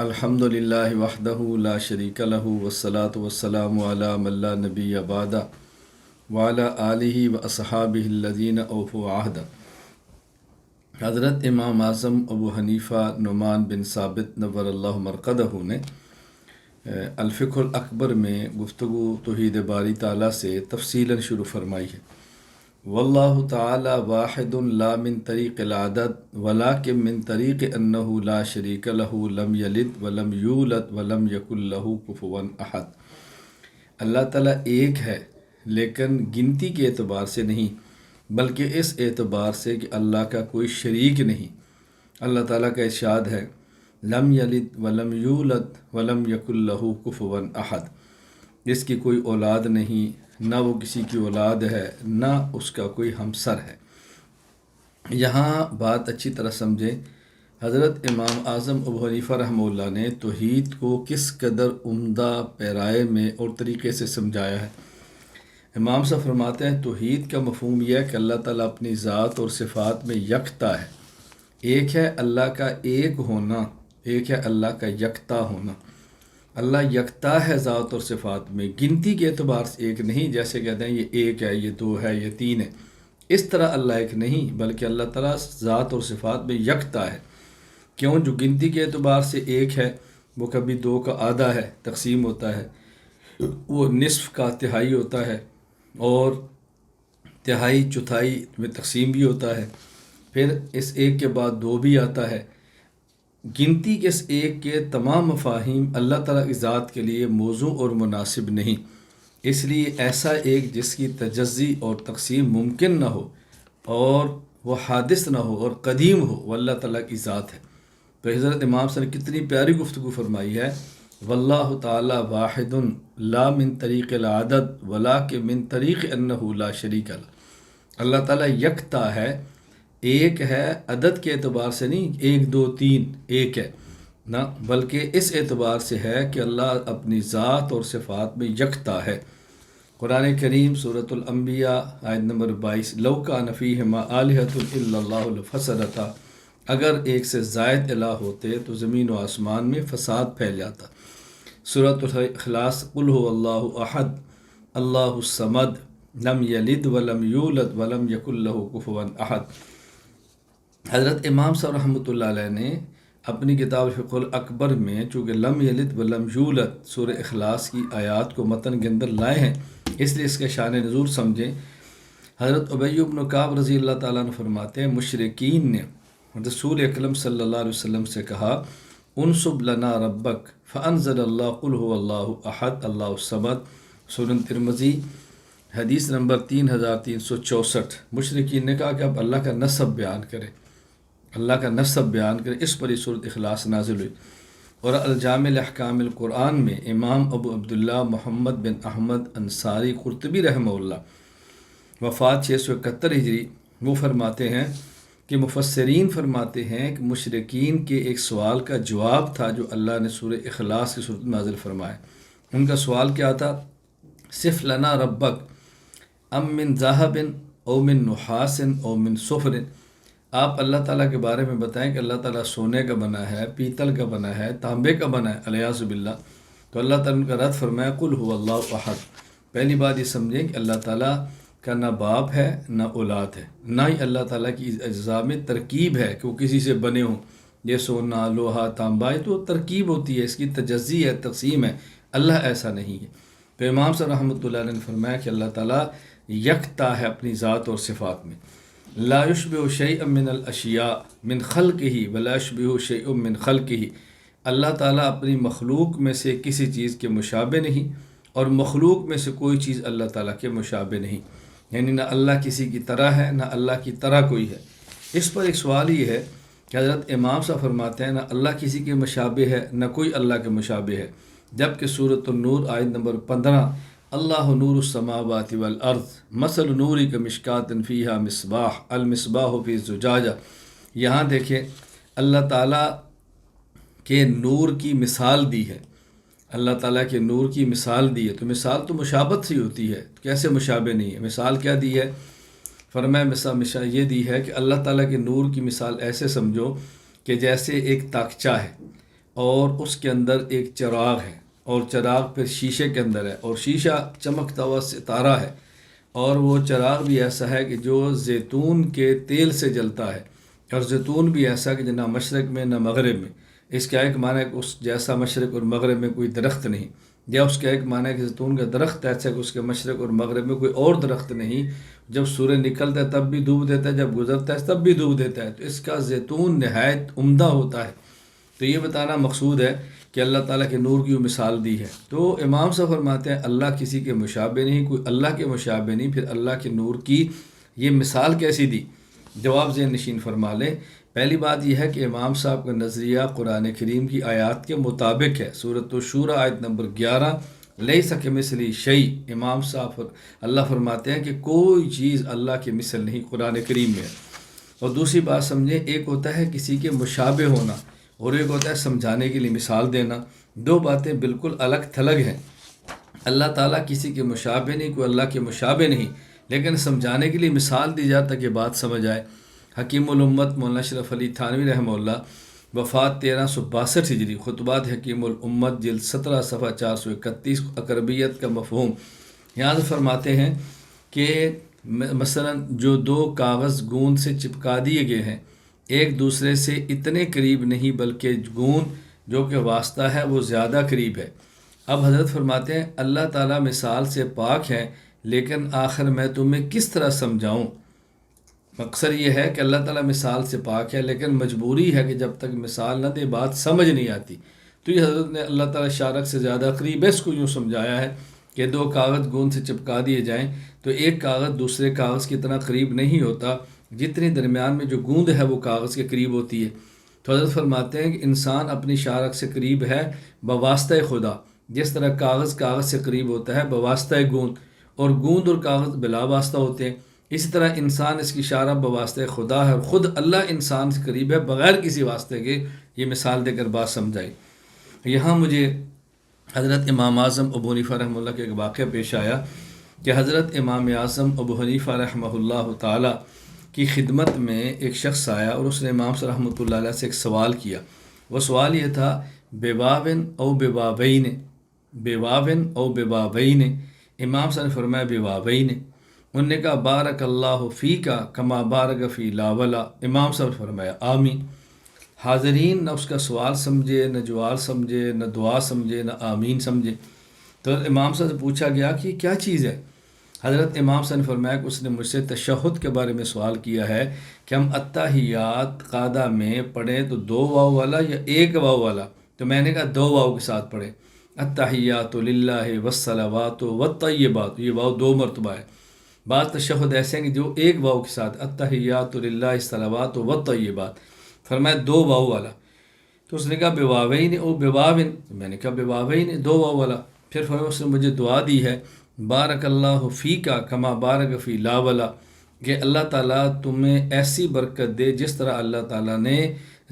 الحمد للہ وحدہ لا شریک لہ والصلاة والسلام علی من لا نبی بعدہ وعلی آلہ واصحابہ الذین اوفوا عہدہ۔ حضرت امام اعظم ابو حنیفہ نعمان بن ثابت نور اللہ مرقدہ نے الفقہ الاکبر میں گفتگو توحید باری تعالیٰ سے تفصیلاً شروع فرمائی ہے۔ واللہ تعالی واحد لا من طریق العدد ولکن من طریق انہ لا شریک لہ لم یلد ولم یولد ولم یکن لہ کفوا احد۔ اللہ تعالیٰ ایک ہے لیکن گنتی کے اعتبار سے نہیں، بلکہ اس اعتبار سے کہ اللہ کا کوئی شریک نہیں۔ اللہ تعالیٰ کا ارشاد ہے لم یلد ولم یولد ولم یکن لہ کفوا احد، اس کی کوئی اولاد نہیں، نہ وہ کسی کی اولاد ہے، نہ اس کا کوئی ہمسر ہے۔ یہاں بات اچھی طرح سمجھیں، حضرت امام اعظم ابو حنیفہ رحمہ اللہ نے توحید کو کس قدر عمدہ پیرائے میں اور طریقے سے سمجھایا ہے۔ امام صاحب فرماتے ہیں توحید کا مفہوم یہ ہے کہ اللہ تعالیٰ اپنی ذات اور صفات میں یکتا ہے۔ ایک ہے اللہ کا ایک ہونا، ایک ہے اللہ کا یکتا ہونا۔ اللہ یکتا ہے ذات اور صفات میں، گنتی کے اعتبار سے ایک نہیں، جیسے کہتے ہیں یہ ایک ہے، یہ دو ہے، یہ تین ہے، اس طرح اللہ ایک نہیں، بلکہ اللہ تعالیٰ ذات اور صفات میں یکتا ہے۔ کیوں؟ جو گنتی کے اعتبار سے ایک ہے وہ کبھی دو کا آدھا ہے، تقسیم ہوتا ہے، وہ نصف کا تہائی ہوتا ہے، اور تہائی چوتھائی میں تقسیم بھی ہوتا ہے، پھر اس ایک کے بعد دو بھی آتا ہے۔ گنتی کے اس ایک کے تمام مفاہیم اللہ تعالیٰ کی ذات کے لیے موزوں اور مناسب نہیں، اس لیے ایسا ایک جس کی تجزی اور تقسیم ممکن نہ ہو اور وہ حادث نہ ہو اور قدیم ہو، وہ اللہ تعالیٰ کی ذات ہے۔ تو حضرت امام صاحب نے کتنی پیاری گفتگو فرمائی ہے، واللہ تعالی واحد لا من طریق العدد ولکن من طریق انہ لا شریک لہ۔ اللہ تعالیٰ یکتا ہے، ایک ہے، عدد کے اعتبار سے نہیں ایک دو تین ایک ہے، نہ، بلکہ اس اعتبار سے ہے کہ اللہ اپنی ذات اور صفات میں یکتا ہے۔ قرآن کریم سورۃ الانبیاء آیت نمبر 22، لو کان فیہما آلہۃ الا اللہ لفسدتا، اگر ایک سے زائد الہ ہوتے تو زمین و آسمان میں فساد پھیل جاتا۔ سورۃ الاخلاص قل هو اللہ احد اللہ الصمد لم یلد ولم یولد ولم یکن لہ کفوا احد۔ حضرت امام صاحب رحمۃ اللہ علیہ نے اپنی کتاب فقہ الاکبر میں چونکہ لم یلد ولم یولد سورہ اخلاص کی آیات کو متن کے اندر لائے ہیں، اس لیے اس کے شان نزول سمجھیں۔ حضرت ابی بن کعب رضی اللہ تعالیٰ عنہ فرماتے ہیں مشرکین نے رسول اکرم صلی اللہ علیہ وسلم سے کہا انصب لنا ربک فانزل اللہ قل هو اللہ احد اللہ الصمد، سنن ترمذی حدیث نمبر 3364۔ مشرکین نے کہا کہ آپ اللہ کا نسب بیان کریں، اللہ کا نسب بیان کریں، اس پر یہ سورۃ اخلاص نازل ہوئی۔ اور الجامع الاحکام القرآن میں امام ابو عبداللہ محمد بن احمد انصاری قرطبی رحمہ اللہ وفات 671 ہجری، وہ فرماتے ہیں کہ مفسرین فرماتے ہیں کہ مشرکین کے ایک سوال کا جواب تھا جو اللہ نے سورہ اخلاص کی صورت نازل فرمایا۔ ان کا سوال کیا تھا؟ صف لنا ربک ام من ذہب او من نحاس او من صفر، آپ اللہ تعالیٰ کے بارے میں بتائیں کہ اللہ تعالیٰ سونے کا بنا ہے، پیتل کا بنا ہے، تانبے کا بنا ہے، الیاذ باللہ۔ تو اللہ تعالیٰ کا رد فرمایا قل هو اللہ احد۔ پہلی بات یہ سمجھیں کہ اللہ تعالیٰ کا نہ باپ ہے نہ اولاد ہے، نہ ہی اللہ تعالیٰ کی اجزاء میں ترکیب ہے کہ وہ کسی سے بنے ہوں، یہ سونا لوہا تانبا، یہ تو ترکیب ہوتی ہے، اس کی تجزی ہے، تقسیم ہے، اللہ ایسا نہیں ہے۔ تو امام صاحب رحمۃ اللہ علیہ نے فرمایا کہ اللہ تعالیٰ یکتا ہے اپنی ذات اور صفات میں، لا یشبہ شیئا من الاشیاء من خلقہ ولا یشبہ شیئا من خلقہ، اللہ تعالیٰ اپنی مخلوق میں سے کسی چیز کے مشابہ نہیں اور مخلوق میں سے کوئی چیز اللہ تعالیٰ کے مشابہ نہیں، یعنی نہ اللہ کسی کی طرح ہے نہ اللہ کی طرح کوئی ہے۔ اس پر ایک سوال یہ ہے کہ حضرت امام صاحب فرماتے ہیں نہ اللہ کسی کے مشابہ ہے نہ کوئی اللہ کے مشابہ ہے، جبکہ سورۃ النور آیت نمبر 15 اللہ نور السماوات والارض مثل نوری کمشکات فیہا مصباح المصباح فی الزجاجہ، یہاں دیکھیں اللہ تعالیٰ کے نور کی مثال دی ہے، اللہ تعالیٰ کے نور کی مثال دی ہے، تو مثال تو مشابہت سے ہوتی ہے، کیسے مشابہ نہیں ہے؟ مثال کیا دی ہے؟ فرمایا مثال یہ دی ہے کہ اللہ تعالیٰ کے نور کی مثال ایسے سمجھو کہ جیسے ایک تاکچہ ہے اور اس کے اندر ایک چراغ ہے، اور چراغ پھر شیشے کے اندر ہے، اور شیشہ چمکتا ہوا ستارہ ہے، اور وہ چراغ بھی ایسا ہے کہ جو زیتون کے تیل سے جلتا ہے، اور زیتون بھی ایسا کہ نہ مشرق میں نہ مغرب میں۔ اس کا ایک معنی ہے کہ اس جیسا مشرق اور مغرب میں کوئی درخت نہیں، یا اس کا ایک معنی ہے کہ زیتون کا درخت ایسا کہ اس کے مشرق اور مغرب میں کوئی اور درخت نہیں، جب سورج نکلتا ہے تب بھی دھوپ دیتا ہے، جب گزرتا ہے تب بھی دھوپ دیتا ہے، تو اس کا زیتون نہایت عمدہ ہوتا ہے۔ تو یہ بتانا مقصود ہے کہ اللہ تعالیٰ کے نور کی وہ مثال دی ہے۔ تو امام صاحب فرماتے ہیں اللہ کسی کے مشابہ نہیں، کوئی اللہ کے مشابہ نہیں، پھر اللہ کے نور کی یہ مثال کیسی دی؟ جواب ذہن نشین فرما لیں۔ پہلی بات یہ ہے کہ امام صاحب کا نظریہ قرآن کریم کی آیات کے مطابق ہے۔ سورۃ الشورى آیت نمبر 11، لیس کمثلہ شیء، امام صاحب اللہ فرماتے ہیں کہ کوئی چیز اللہ کے مثل نہیں، قرآن کریم میں ہے۔ اور دوسری بات سمجھیں، ایک ہوتا ہے کسی کے مشابہ ہونا، اور ایک ہوتا ہے سمجھانے کے لیے مثال دینا، دو باتیں بالکل الگ تھلگ ہیں۔ اللہ تعالیٰ کسی کے مشابہ نہیں، کوئی اللہ کے مشابہ نہیں، لیکن سمجھانے کے لیے مثال دی جاتا کہ بات سمجھ آئے۔ حکیم الامت مولانا اشرف علی تھانوی رحمہ اللہ، وفات 1362 ہجری، خطبات حکیم الامت جلد 17 صفحہ 431، اقربیت کا مفہوم، یہاں سے فرماتے ہیں کہ مثلا جو دو کاغذ گوند سے چپکا دیے گئے ہیں، ایک دوسرے سے اتنے قریب نہیں، بلکہ گوند جو کہ واسطہ ہے وہ زیادہ قریب ہے۔ اب حضرت فرماتے ہیں اللہ تعالیٰ مثال سے پاک ہے، لیکن آخر میں تمہیں کس طرح سمجھاؤں؟ مقصد یہ ہے کہ اللہ تعالیٰ مثال سے پاک ہے، لیکن مجبوری ہے کہ جب تک مثال نہ دے بات سمجھ نہیں آتی۔ تو یہ حضرت نے اللہ تعالیٰ شارک سے زیادہ قریب ہے اس کو یوں سمجھایا ہے کہ دو کاغذ گوند سے چپکا دیے جائیں تو ایک کاغذ دوسرے کاغذ کی اتنا قریب نہیں ہوتا جتنی درمیان میں جو گوند ہے وہ کاغذ کے قریب ہوتی ہے۔ تو حضرت فرماتے ہیں کہ انسان اپنی شارک سے قریب ہے بواسطہ خدا، جس طرح کاغذ سے قریب ہوتا ہے بواسطہ گوند، اور گوند اور کاغذ بلا واسطہ ہوتے ہیں۔ اسی طرح انسان اس کی شارک بواسطہ خدا ہے، اور خود اللہ انسان سے قریب ہے بغیر کسی واسطے کے۔ یہ مثال دے کر بات سمجھائی۔ یہاں مجھے حضرت امام اعظم ابو حنیفہ رحمہ اللہ کا ایک واقعہ پیش آیا کہ حضرت امام اعظم ابو حنیفہ رحمہ اللہ تعالی کی خدمت میں ایک شخص آیا، اور اس نے امام صاحب رحمۃ اللہ علیہ سے ایک سوال کیا۔ وہ سوال یہ تھا بواون او بوابین، بواون او بوابین۔ امام صاحب نے فرمایا بواوین۔ انہوں نے کہا بارک اللہ فیکا کما بارک فی لاولا۔ امام صاحب نے فرمایا آمین۔ حاضرین نہ اس کا سوال سمجھے، نہ جواب سمجھے، نہ دعا سمجھے، نہ آمین سمجھے۔ تو امام صاحب سے پوچھا گیا کہ کیا چیز ہے؟ حضرت امام صاحب نے فرمایا کہ اس نے مجھ سے تشہد کے بارے میں سوال کیا ہے کہ ہم اتحیات قاعدہ میں پڑھیں تو 2 واو والا یا 1 واو والا؟ تو میں نے کہا 2 واو کے ساتھ پڑھیں، اتحیات للہ والصلوات والطیبات، یہ واو 2 مرتبہ ہے۔ بعض تشہد ایسے ہیں کہ جو 1 واو کے ساتھ اتحیات للہ الصلوات والطیبات، فرمایا 2 واو والا۔ تو اس نے کہا بواوین او بواون، میں نے کہا بواوین 2 واو والا۔ پھر فرمایا اس نے مجھے دعا دی ہے بارک اللہ فیکا کما بارک فی لاولا، کہ اللہ تعالیٰ تمہیں ایسی برکت دے جس طرح اللہ تعالیٰ نے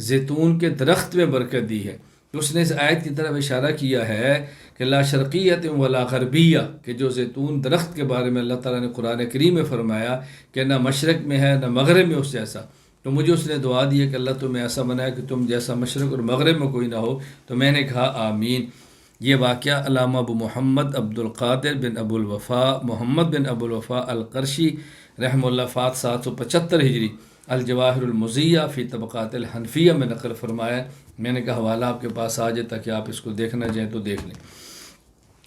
زیتون کے درخت میں برکت دی ہے۔ اس نے اس آیت کی طرف اشارہ کیا ہے کہ لا شرقیت ولا غربیہ، کہ جو زیتون درخت کے بارے میں اللہ تعالیٰ نے قرآن کریم میں فرمایا کہ نہ مشرق میں ہے نہ مغرب میں اس جیسا، تو مجھے اس نے دعا دی ہے کہ اللہ تمہیں ایسا بنائے کہ تم جیسا مشرق اور مغرب میں کوئی نہ ہو۔ تو میں نے کہا آمین۔ یہ واقعہ علامہ ابو محمد عبد القادر بن ابو الوفا محمد بن ابو الوفا القرشی رحمہ اللہ فات 775 ہجری الجواہر المزیہ فی طبقات الحنفیہ میں نقل فرمایا۔ میں نے کہا حوالہ آپ کے پاس آ جائے تاکہ آپ اس کو دیکھنا چاہیں تو دیکھ لیں۔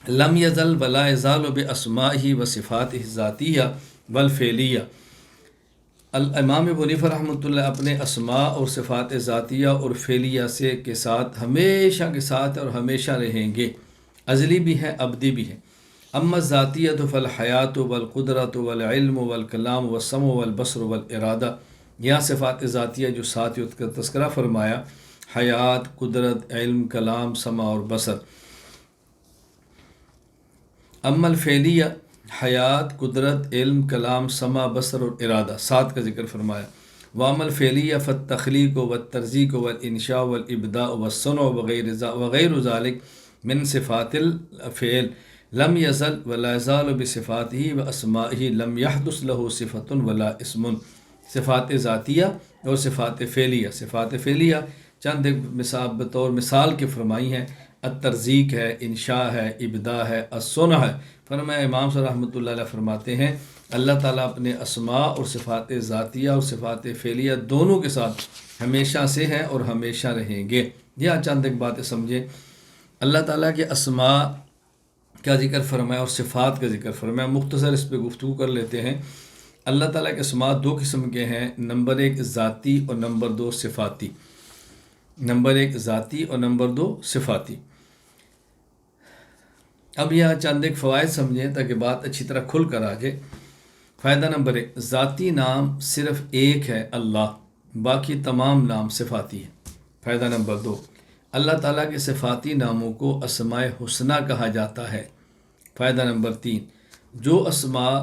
لم یزل ولا یزال باسمائہ و صفاتہ الذاتیہ والفعلیہ، امام ابو حنیفہ رحمۃ اللہ اپنے اسماء اور صفات ذاتیہ اور فعلیہ سے کے ساتھ ہمیشہ کے ساتھ اور ہمیشہ رہیں گے، ازلی بھی ہیں ابدی بھی ہیں۔ اما ذاتیۃ فالحیات والقدرت والعلم والکلام والسمع والبصر والارادہ، یہاں صفات ذاتیہ جو ساتھ کا تذکرہ فرمایا، حیات، قدرت، علم، کلام، سمع اور بصر۔ اما الفعلیہ، حیات، قدرت، علم، کلام، سمع، بصر اور ارادہ، 7 کا ذکر فرمایا۔ وعمل فعلیہ فالتخلیق والترزیق والانشاء والابداع والصنع وغیر ذلك من صفات الفعل لم یزل ولا یزال بصفاتہ واسمائہ لم یحدث له صفۃ ولا اسم۔ صفات ذاتیہ اور صفات فعلیہ، صفات فعلیہ چند ایک بطور مثال کے فرمائی ہیں۔ الترزیق ہے، انشاء ہے، ابداع ہے، الصنع ہے۔ فرمایا امام صاحب رحمۃ اللہ علیہ فرماتے ہیں اللہ تعالیٰ اپنے اسماء اور صفات ذاتیہ اور صفات فعلیہ دونوں کے ساتھ ہمیشہ سے ہیں اور ہمیشہ رہیں گے۔ یہ چند ایک باتیں سمجھیں۔ اللہ تعالیٰ کے اسماء کا ذکر فرمایا اور صفات کا ذکر فرمایا، مختصر اس پہ گفتگو کر لیتے ہیں۔ اللہ تعالیٰ کے اسماء دو قسم کے ہیں، نمبر 1 ذاتی اور نمبر 2 صفاتی۔ نمبر 1 ذاتی اور نمبر 2 صفاتی۔ اب یہاں چند ایک فوائد سمجھیں تاکہ بات اچھی طرح کھل کر آ جائے۔ فائدہ نمبر 1، ذاتی نام صرف ایک ہے اللہ، باقی تمام نام صفاتی ہیں۔ فائدہ نمبر 2، اللہ تعالیٰ کے صفاتی ناموں کو اسماء حسنہ کہا جاتا ہے۔ فائدہ نمبر 3، جو اسماء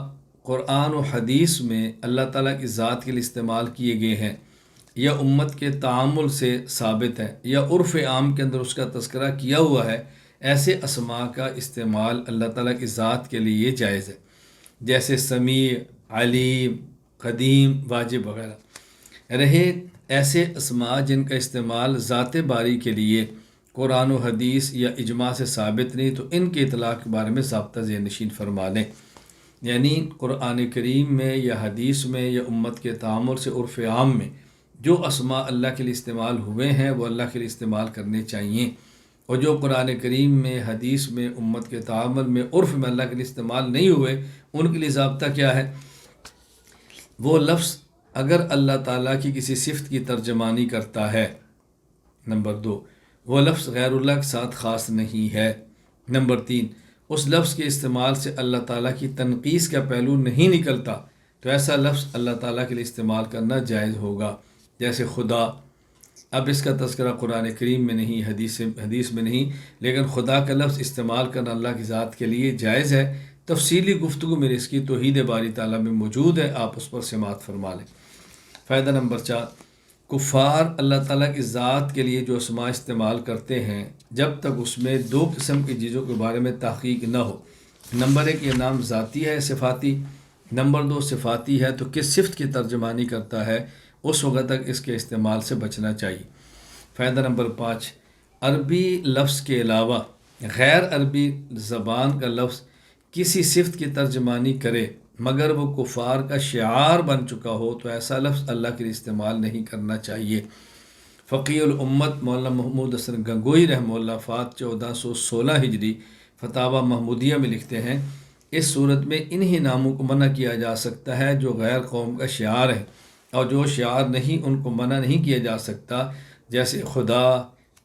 قرآن و حدیث میں اللہ تعالیٰ کی ذات کے لیے استعمال کیے گئے ہیں یا امت کے تعامل سے ثابت ہے یا عرف عام کے اندر اس کا تذکرہ کیا ہوا ہے، ایسے اسماء کا استعمال اللہ تعالیٰ کی ذات کے لیے جائز ہے، جیسے سمیع، علیم، قدیم، واجب وغیرہ۔ رہے ایسے اسماء جن کا استعمال ذات باری کے لیے قرآن و حدیث یا اجماع سے ثابت نہیں، تو ان کے اطلاق کے بارے میں ضابطہ ذہن نشین فرما لیں۔ یعنی قرآن کریم میں یا حدیث میں یا امت کے تعامل سے عرف عام میں جو اسماء اللہ کے لیے استعمال ہوئے ہیں وہ اللہ کے لیے استعمال کرنے چاہیے، اور جو قرآن کریم میں، حدیث میں، امت کے تعامل میں، عرف میں اللہ کے لیے استعمال نہیں ہوئے، ان کے لیے ضابطہ کیا ہے؟ وہ لفظ اگر اللہ تعالیٰ کی کسی صفت کی ترجمانی کرتا ہے، نمبر 2، وہ لفظ غیر اللہ کے ساتھ خاص نہیں ہے، نمبر 3، اس لفظ کے استعمال سے اللہ تعالیٰ کی تنقیص کا پہلو نہیں نکلتا، تو ایسا لفظ اللہ تعالیٰ کے لیے استعمال کرنا جائز ہوگا، جیسے خدا۔ اب اس کا تذکرہ قرآن کریم میں نہیں، حدیث میں نہیں، لیکن خدا کا لفظ استعمال کرنا اللہ کی ذات کے لیے جائز ہے۔ تفصیلی گفتگو میرے اس کی توحید باری تعالیٰ میں موجود ہے، آپ اس پر سماعت فرما لیں۔ فائدہ نمبر 4، کفار اللہ تعالیٰ کی ذات کے لیے جو اسماء استعمال کرتے ہیں جب تک اس میں 2 قسم کی چیزوں کے بارے میں تحقیق نہ ہو۔ نمبر 1، یہ نام ذاتی ہے صفاتی، نمبر 2 صفاتی ہے تو کس صفت کی ترجمانی کرتا ہے، اس وقت تک اس کے استعمال سے بچنا چاہیے۔ فائدہ نمبر 5، عربی لفظ کے علاوہ غیر عربی زبان کا لفظ کسی صفت کی ترجمانی کرے مگر وہ کفار کا شعار بن چکا ہو تو ایسا لفظ اللہ کے لیے استعمال نہیں کرنا چاہیے۔ فقیہ الامت مولانا محمود حسن گنگوئی رحمہ اللہ وفات 1416 ہجری فتاوی محمودیہ میں لکھتے ہیں، اس صورت میں انہی ناموں کو منع کیا جا سکتا ہے جو غیر قوم کا شعار ہے، اور جو شعار نہیں ان کو منع نہیں کیا جا سکتا، جیسے خدا،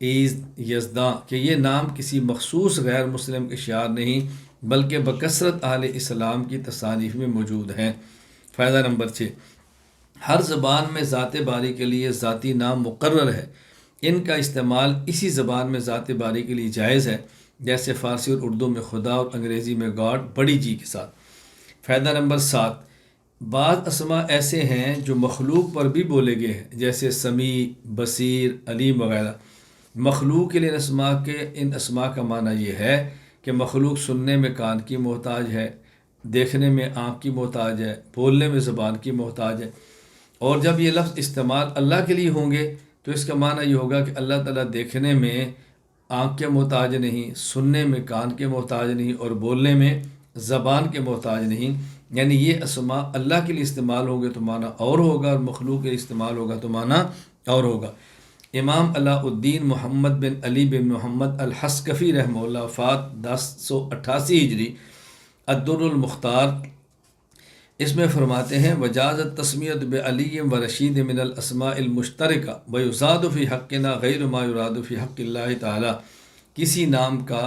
عیز، یزداں، کہ یہ نام کسی مخصوص غیر مسلم کے شعار نہیں بلکہ بکثرت اہل اسلام کی تصانیف میں موجود ہیں۔ فائدہ نمبر 6، ہر زبان میں ذات باری کے لیے ذاتی نام مقرر ہے، ان کا استعمال اسی زبان میں ذات باری کے لیے جائز ہے، جیسے فارسی اور اردو میں خدا اور انگریزی میں گاڈ بڑی جی کے ساتھ۔ فائدہ نمبر 7، بعض اسماء ایسے ہیں جو مخلوق پر بھی بولے گئے ہیں، جیسے سمیع، بصیر، علیم وغیرہ۔ مخلوق کے لیے ان اسماء کا معنی یہ ہے کہ مخلوق سننے میں کان کی محتاج ہے، دیکھنے میں آنکھ کی محتاج ہے، بولنے میں زبان کی محتاج ہے، اور جب یہ لفظ استعمال اللہ کے لیے ہوں گے تو اس کا معنی یہ ہوگا کہ اللہ تعالیٰ دیکھنے میں آنکھ کے محتاج نہیں، سننے میں کان کے محتاج نہیں، اور بولنے میں زبان کے محتاج نہیں۔ یعنی یہ اسماء اللہ کے لیے استعمال ہوں گے تو معنی اور ہوگا، اور مخلوق کے لیے استعمال ہوگا تو معنی اور ہوگا۔ امام علاء الدین محمد بن علی بن محمد الحسکفی رحمہ اللہ وفات 1088 ہجری الدر المختار، اس میں فرماتے ہیں وجازت تسمیت بعلی و رشید من الاسماء المشترکہ ویزاد فی حقنا غیر ما یراد فی حق اللہ تعالی۔ کسی نام کا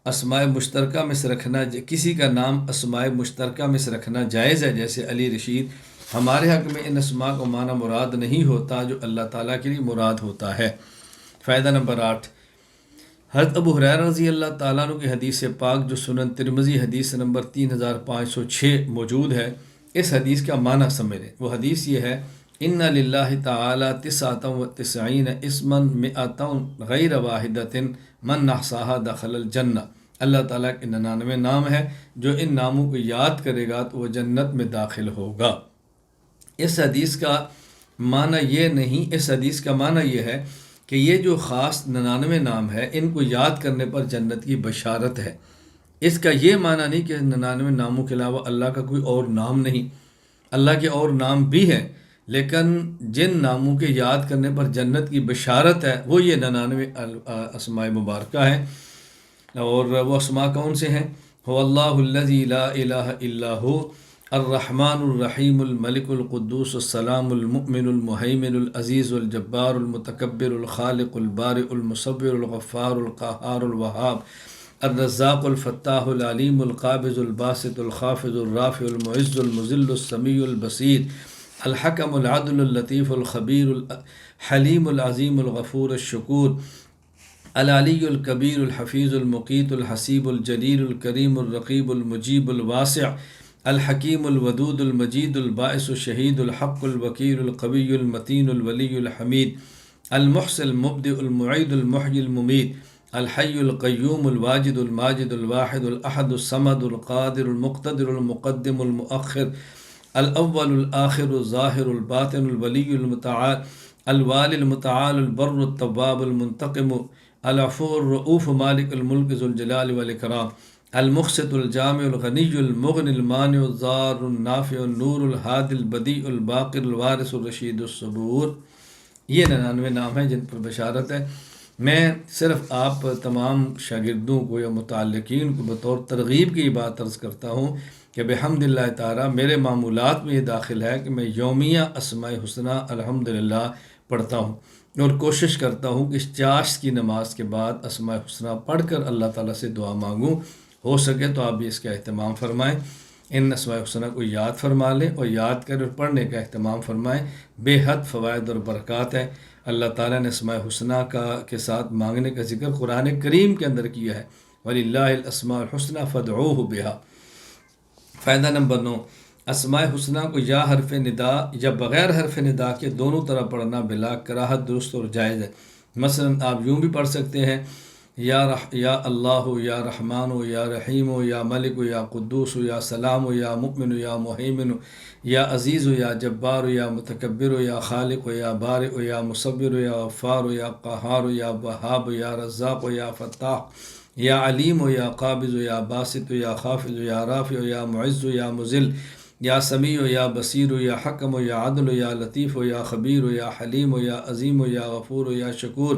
اسماء مشترکہ میں سے رکھنا، کسی کا نام اسماء مشترکہ میں سے رکھنا جائز ہے، جیسے علی رشید۔ ہمارے حق میں ان اسماء کو معنی مراد نہیں ہوتا جو اللہ تعالیٰ کے لیے مراد ہوتا ہے۔ فائدہ نمبر 8، حضرت ابو ہریرہ رضی اللہ تعالیٰ عنہ کی حدیث پاک جو سنن ترمذی حدیث نمبر 3506 موجود ہے، اس حدیث کا معنی سمجھیں۔ وہ حدیث یہ ہے، ان للہ تعالی 99 اسما 100 غیر واحدۃ من احصاها دخل الجنہ۔ اللہ تعالیٰ کے 99 نام ہے، جو ان ناموں کو یاد کرے گا تو وہ جنت میں داخل ہوگا۔ اس حدیث کا معنی یہ نہیں، اس حدیث کا معنی یہ ہے کہ یہ جو خاص 99 نام ہے ان کو یاد کرنے پر جنت کی بشارت ہے۔ اس کا یہ معنی نہیں کہ 99 ناموں کے علاوہ اللہ کا کوئی اور نام نہیں، اللہ کے اور نام بھی ہیں، لیکن جن ناموں کے یاد کرنے پر جنت کی بشارت ہے وہ یہ 99 اسماء مبارکہ ہیں۔ اور وہ اسماء کون سے ہیں؟ هو اللہ الذی لا الہ الا هو الرحمن الرحیم الملک القدوس السلام المؤمن المہیمن العزیز الجبار المتکبر الخالق البارئ المصور الغفار القہار الوہاب الرزاق الفتاح العلیم القابض الباسط الخافض الرافع المعز المذل السمیع البصیر الحکم العدل اللطیف الخبیر الحلیم العظیم الغفور الشکور العلی الکبیر الحفیظ المقیت الحسیب الجلیل الکریم الرقیب المجیب الواسع الحکیم الودود المجید الباعث الشہید الحق الوکیل القوی المتین الولی الحمید المحصی المبدئ المعید المحیی الممیت الحی القیوم الواجد الماجد الواحد الاحد الصمد القادر المقتدر المقدم المؤخر الاول الآخر الظاہر الباطن الولی المتعال الوالی المتعال البر التواب المنتقم العفو الرؤوف مالک الملک ذو الجلال والاکرام المقسط الجامع الغنی المغنی المانع الضار النافع النور الہادی البدیع الباقر الوارث الرشید الصبور۔ یہ 99 نام ہیں جن پر بشارت ہے۔ میں صرف آپ تمام شاگردوں کو یا متعلقین کو بطور ترغیب کی بات عرض کرتا ہوں کہ بحمد اللہ تعالیٰ میرے معمولات میں یہ داخل ہے کہ میں یومیہ اسماء حسنہ الحمدللہ پڑھتا ہوں، اور کوشش کرتا ہوں کہ چاشت کی نماز کے بعد اسماء حسنہ پڑھ کر اللہ تعالیٰ سے دعا مانگوں۔ ہو سکے تو آپ بھی اس کا اہتمام فرمائیں، ان اسماء حسنہ کو یاد فرما لیں اور یاد کر اور پڑھنے کا اہتمام فرمائیں۔ بے حد فوائد اور برکات ہے۔ اللہ تعالیٰ نے اسماء حسنہ کے ساتھ مانگنے کا ذکر قرآن کریم کے اندر کیا ہے، وَلِلَّهِ الْأَسْمَاءُ الْحُسْنَى فَادْعُوهُ بِهَا۔ فائدہ نمبر 9، اسماء حسنہ کو یا حرف ندا یا بغیر حرف ندا کے دونوں طرح پڑھنا بلا کراہت درست اور جائز ہے۔ مثلا آپ یوں بھی پڑھ سکتے ہیں یا اللہ یا رحمان یا رحیم یا ملک یا قدوس یا سلام یا مؤمن یا مہیمن یا عزیز یا جبار یا متکبر یا خالق یا بارئ یا مصور یا غفار یا قہار یا وہاب یا رزاق یا فتاح یا علیم یا قابض یا باسط یا خافض یا رافع یا معز یا مذل یا سمیع یا بصیر یا حکم یا عدل یا لطیف یا خبیر یا حلیم یا عظیم یا غفور یا شکور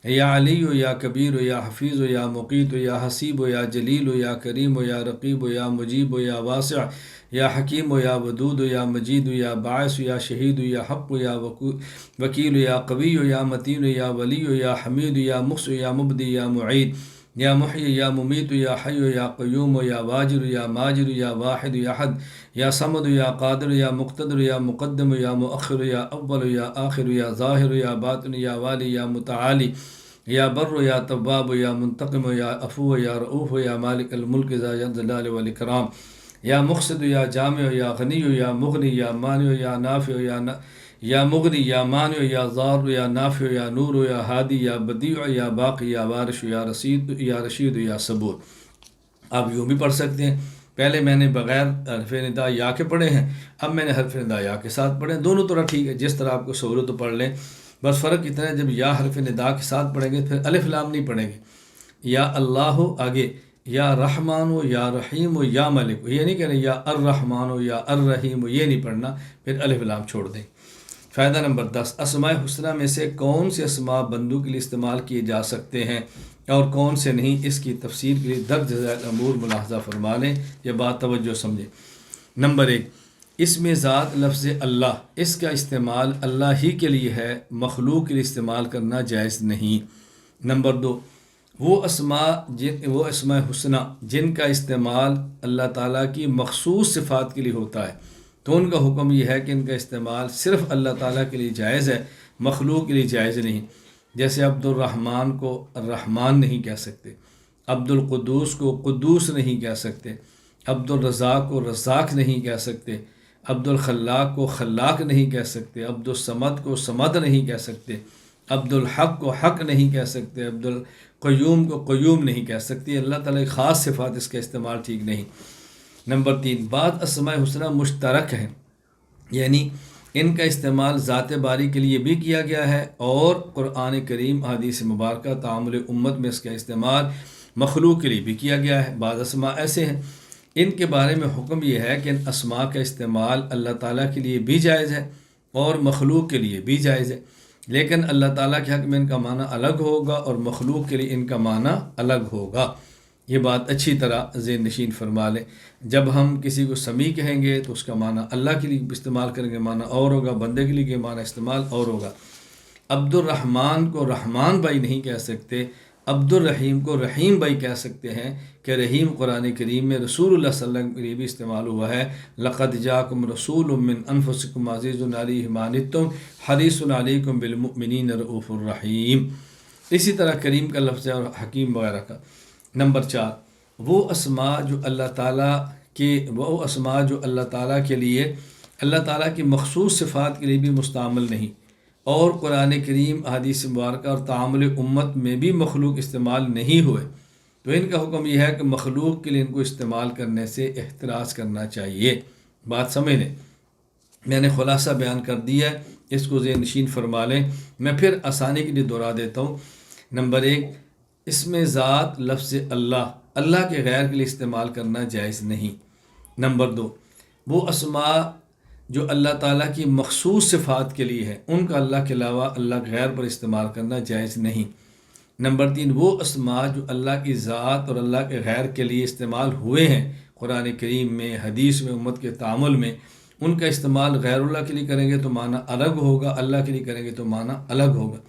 یا علی یا کبیر یا حفیظ یا مقیت یا حسیب یا جلیل یا کریم یا رقیب یا مجیب یا واسع یا حکیم یا ودود یا مجید یا باعث یا شہید یا حق یا وکیل یا قوی یا متین یا ولی یا حمید یا محصی یا مبدی یا معید یا محی یا ممیت یا حی یا قیوم یا واجر یا ماجر یا واحد یا حد یا صمد یا قادر یا مقتدر یا مقدم یا مؤخر یا اول یا آخر یا ظاہر یا باطن یا والی یا متعالی یا بر یا تواب یا منتقم یا عفو یا رؤوف یا مالک الملک ذا الجلال والاکرام یا مقصد یا جامع یا غنی یا مغنی یا مانع یا نافع یا مغنی یا مانع یا ضار یا نافع یا نور یا ہادی یا بدیع یا باقی یا وارث یا رشید یا صبور۔ آپ یوں بھی پڑھ سکتے ہیں، پہلے میں نے بغیر حرف ندا یا کے پڑھے ہیں، اب میں نے حرف ندا یا کے ساتھ پڑھے، دونوں طرح ٹھیک ہے، جس طرح آپ کو سہولت تو پڑھ لیں۔ بس فرق اتنا ہے جب یا حرف ندا کے ساتھ پڑھیں گے پھر الف لام نہیں پڑھیں گے، یا اللہ ہو آگے، یا رحمان ہو یا رحیم ہو یا ملک ہو، یہ نہیں کہنا یا الرحمان ہو یا الرحیم ہو، یہ نہیں پڑھنا، پھر الف لام چھوڑ دیں۔ فائدہ نمبر 10، اسماء حسنہ میں سے کون سے اسماء بندوں کے لیے استعمال کیے جا سکتے ہیں اور کون سے نہیں، اس کی تفسیر کے لیے درج ذیل امور ملاحظہ فرما لیں، یہ بات توجہ سمجھیں۔ نمبر 1، اسم ذات لفظ اللہ، اس کا استعمال اللہ ہی کے لیے ہے، مخلوق کے لیے استعمال کرنا جائز نہیں۔ نمبر 2، وہ اسماء حسنہ جن کا استعمال اللہ تعالیٰ کی مخصوص صفات کے لیے ہوتا ہے، تو ان کا حکم یہ ہے کہ ان کا استعمال صرف اللہ تعالیٰ کے لیے جائز ہے، مخلوق کے لیے جائز نہیں۔ جیسے عبد الرحمن کو الرحمن نہیں کہہ سکتے، عبد القدوس کو قدوس نہیں کہہ سکتے، عبد الرزاق کو رزاق نہیں کہہ سکتے، عبد الخلاق کو خلاق نہیں کہہ سکتے، عبد الصمد کو صمد نہیں کہہ سکتے، عبد الحق کو حق نہیں کہہ سکتے، عبد القیوم کو قیوم نہیں کہہ سکتے۔ اللہ تعالیٰ کی خاص صفات، اس کا استعمال ٹھیک نہیں۔ نمبر 3، بعض اسماء حسنہ مشترک ہیں، یعنی ان کا استعمال ذات باری کے لیے بھی کیا گیا ہے، اور قرآن کریم حدیث مبارکہ تعامل امت میں اس کا استعمال مخلوق کے لیے بھی کیا گیا ہے۔ بعض اسماء ایسے ہیں ان کے بارے میں حکم یہ ہے کہ ان اسماء کا استعمال اللہ تعالیٰ کے لیے بھی جائز ہے اور مخلوق کے لیے بھی جائز ہے، لیکن اللہ تعالیٰ کے حق میں ان کا معنی الگ ہوگا اور مخلوق کے لیے ان کا معنی الگ ہوگا۔ یہ بات اچھی طرح ذہن نشین فرما لیں۔ جب ہم کسی کو سمیع کہیں گے تو اس کا معنی اللہ کے لیے استعمال کریں گے معنی اور ہوگا، بندے کے لیے معنی استعمال اور ہوگا۔ عبد الرحمن کو رحمان بھائی نہیں کہہ سکتے، عبد الرحیم کو رحیم بھائی کہہ سکتے ہیں کہ رحیم قرآن کریم میں رسول اللہ صلی اللہ علیہ وسلم کے لیے بھی استعمال ہوا ہے۔ لقد جاءکم رسول من انفسکم عزیز علیہ ما عنتم حریص علیکم بالمؤمنین رؤوف الرحیم۔ اسی طرح کریم کا لفظ ہے اور حکیم وغیرہ کا۔ نمبر 4، وہ اسماء جو اللہ تعالیٰ کے لیے اللہ تعالیٰ کی مخصوص صفات کے لیے بھی مستعمل نہیں، اور قرآن کریم احادیث مبارکہ اور تعامل امت میں بھی مخلوق استعمال نہیں ہوئے، تو ان کا حکم یہ ہے کہ مخلوق کے لیے ان کو استعمال کرنے سے احتراز کرنا چاہیے۔ بات سمجھ لیں، میں نے خلاصہ بیان کر دیا ہے، اس کو ذہن نشین فرما لیں۔ میں پھر آسانی کے لیے دہرا دیتا ہوں۔ نمبر 1، اسم ذات لفظ اللہ کے غیر کے لیے استعمال کرنا جائز نہیں۔ نمبر 2، وہ اسماء جو اللہ تعالیٰ کی مخصوص صفات کے لیے ہے ان کا اللہ کے علاوہ اللہ کے غیر پر استعمال کرنا جائز نہیں۔ نمبر 3، وہ اسماء جو اللہ کی ذات اور اللہ کے غیر کے لیے استعمال ہوئے ہیں قرآن کریم میں، حدیث میں، امت کے تعامل میں، ان کا استعمال غیر اللہ کے لیے کریں گے تو معنی الگ ہوگا، اللہ کے لیے کریں گے تو معنی الگ ہوگا۔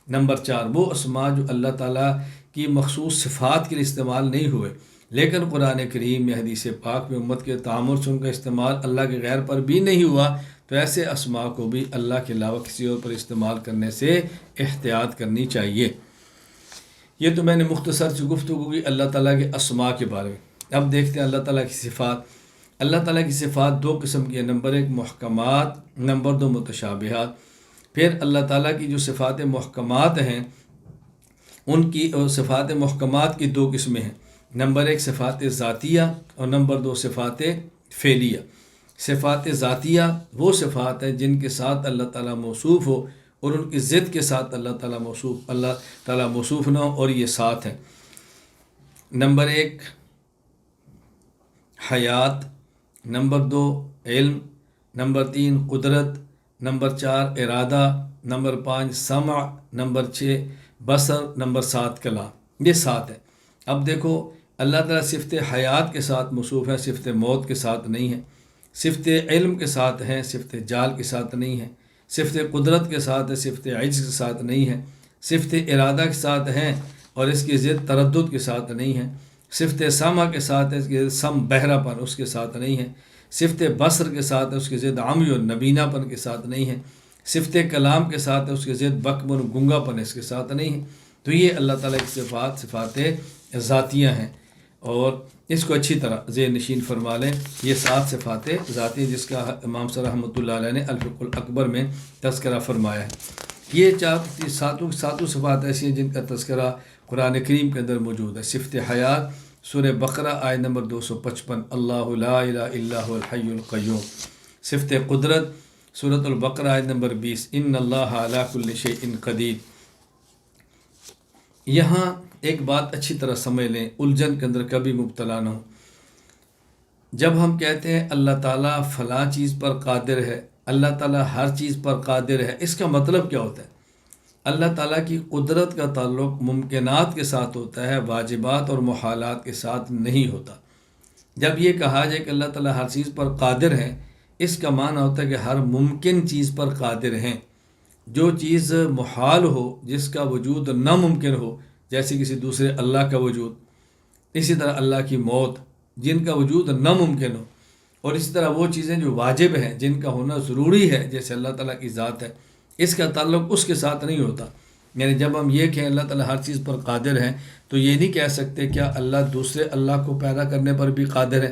نمبر 4، وہ اسماء جو اللہ تعالیٰ کی مخصوص صفات کے لیے استعمال نہیں ہوئے لیکن قرآن کریم میں، حدیث پاک میں، امت کے تعامل سے ان کا استعمال اللہ کے غیر پر بھی نہیں ہوا، تو ایسے اسماء کو بھی اللہ کے علاوہ کسی اور پر استعمال کرنے سے احتیاط کرنی چاہیے۔ یہ تو میں نے مختصر سی گفتگو کی اللہ تعالیٰ کے اسماء کے بارے میں۔ اب دیکھتے ہیں اللہ تعالیٰ کی صفات۔ اللہ تعالیٰ کی صفات 2 قسم کی ہیں، نمبر 1 محکمات، نمبر 2 متشابہات۔ پھر اللہ تعالیٰ کی جو صفات محکمات ہیں ان کی صفات محکمات کی 2 قسمیں ہیں، نمبر 1 صفات ذاتیہ اور نمبر 2 صفات فعلیہ۔ صفات ذاتیہ وہ صفات ہیں جن کے ساتھ اللہ تعالیٰ موصوف ہو اور ان کی ضد کے ساتھ اللہ تعالیٰ موصوف نہ ہو، اور یہ 7 ہیں۔ نمبر 1 حیات، نمبر 2 علم، نمبر 3 قدرت، نمبر 4 ارادہ، نمبر 5 سمع، نمبر 6 بصر، نمبر 7 کلام۔ یہ 7 ہیں۔ اب دیکھو اللہ تعالیٰ صفت حیات کے ساتھ موصوف ہے، صفت موت کے ساتھ نہیں ہے، صفت علم کے ساتھ ہے، صفت جال کے ساتھ نہیں ہے، صفت قدرت کے ساتھ ہے، صفت عجز کے ساتھ نہیں ہے، صفت ارادہ کے ساتھ ہے اور اس کی ضد تردد کے ساتھ نہیں ہے، صفت سمع کے ساتھ ہے، اس کی ضد سم بہرا پن اس کے ساتھ نہیں ہے، صفت بصر کے ساتھ ہے، اس کی ضد عمی و نبینا پن کے ساتھ نہیں ہے، صفت کلام کے ساتھ ہے، اس کی ضد بکم و گنگا پن اس کے ساتھ نہیں ہے۔ تو یہ اللہ تعالیٰ کی صفات ذاتیہ ہیں، اور اس کو اچھی طرح ذہن نشین فرما لیں۔ یہ 7 صفات ذاتیہ جس کا امام صاحب رحمۃ اللہ علیہ نے الفقہ الاکبر میں تذکرہ فرمایا ہے۔ یہ ساتوں صفات ایسی ہیں جن کا تذکرہ قرآن کریم کے اندر موجود ہے۔ صفت حیات سورہ بقرہ آیت نمبر 255، اللہ لا الہ الا هو الحی القیوم۔ صفت قدرت سورۃ البقرہ آیت نمبر 20، ان اللہ علی کل شیء قدیر۔ یہاں ایک بات اچھی طرح سمجھ لیں، الجھن کے اندر کبھی مبتلا نہ ہو۔ جب ہم کہتے ہیں اللہ تعالیٰ فلاں چیز پر قادر ہے، اللہ تعالیٰ ہر چیز پر قادر ہے، اس کا مطلب کیا ہوتا ہے؟ اللہ تعالیٰ کی قدرت کا تعلق ممکنات کے ساتھ ہوتا ہے، واجبات اور محالات کے ساتھ نہیں ہوتا۔ جب یہ کہا جائے کہ اللہ تعالیٰ ہر چیز پر قادر ہے، اس کا معنی ہوتا ہے کہ ہر ممکن چیز پر قادر ہیں۔ جو چیز محال ہو، جس کا وجود ناممکن ہو، جیسے کسی دوسرے اللہ کا وجود، اسی طرح اللہ کی موت جن کا وجود ناممکن ہو، اور اسی طرح وہ چیزیں جو واجب ہیں جن کا ہونا ضروری ہے، جیسے اللہ تعالیٰ کی ذات ہے، اس کا تعلق اس کے ساتھ نہیں ہوتا۔ یعنی جب ہم یہ کہیں اللہ تعالیٰ ہر چیز پر قادر ہے، تو یہ نہیں کہہ سکتے کیا اللہ دوسرے اللہ کو پیدا کرنے پر بھی قادر ہے؟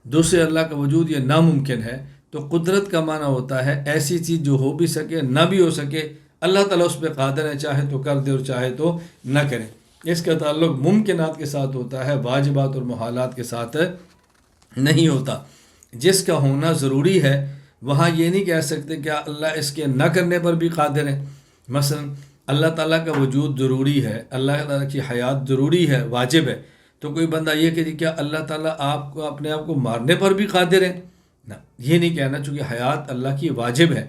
دوسرے اللہ کا وجود یہ ناممکن ہے۔ تو قدرت کا معنی ہوتا ہے ایسی چیز جو ہو بھی سکے نہ بھی ہو سکے، اللہ تعالیٰ اس پہ قادر ہے، چاہے تو کر دے اور چاہے تو نہ کرے۔ اس کا تعلق ممکنات کے ساتھ ہوتا ہے، واجبات اور محالات کے ساتھ نہیں ہوتا۔ جس کا ہونا ضروری ہے وہاں یہ نہیں کہہ سکتے کہ اللہ اس کے نہ کرنے پر بھی قادر ہے۔ مثلا اللہ تعالیٰ کا وجود ضروری ہے، اللہ تعالیٰ کی حیات ضروری ہے، واجب ہے، تو کوئی بندہ یہ کہ کیا اللہ تعالیٰ آپ کو اپنے آپ کو مارنے پر بھی قادر ہے؟ نہ، یہ نہیں کہنا، چونکہ حیات اللہ کی واجب ہے۔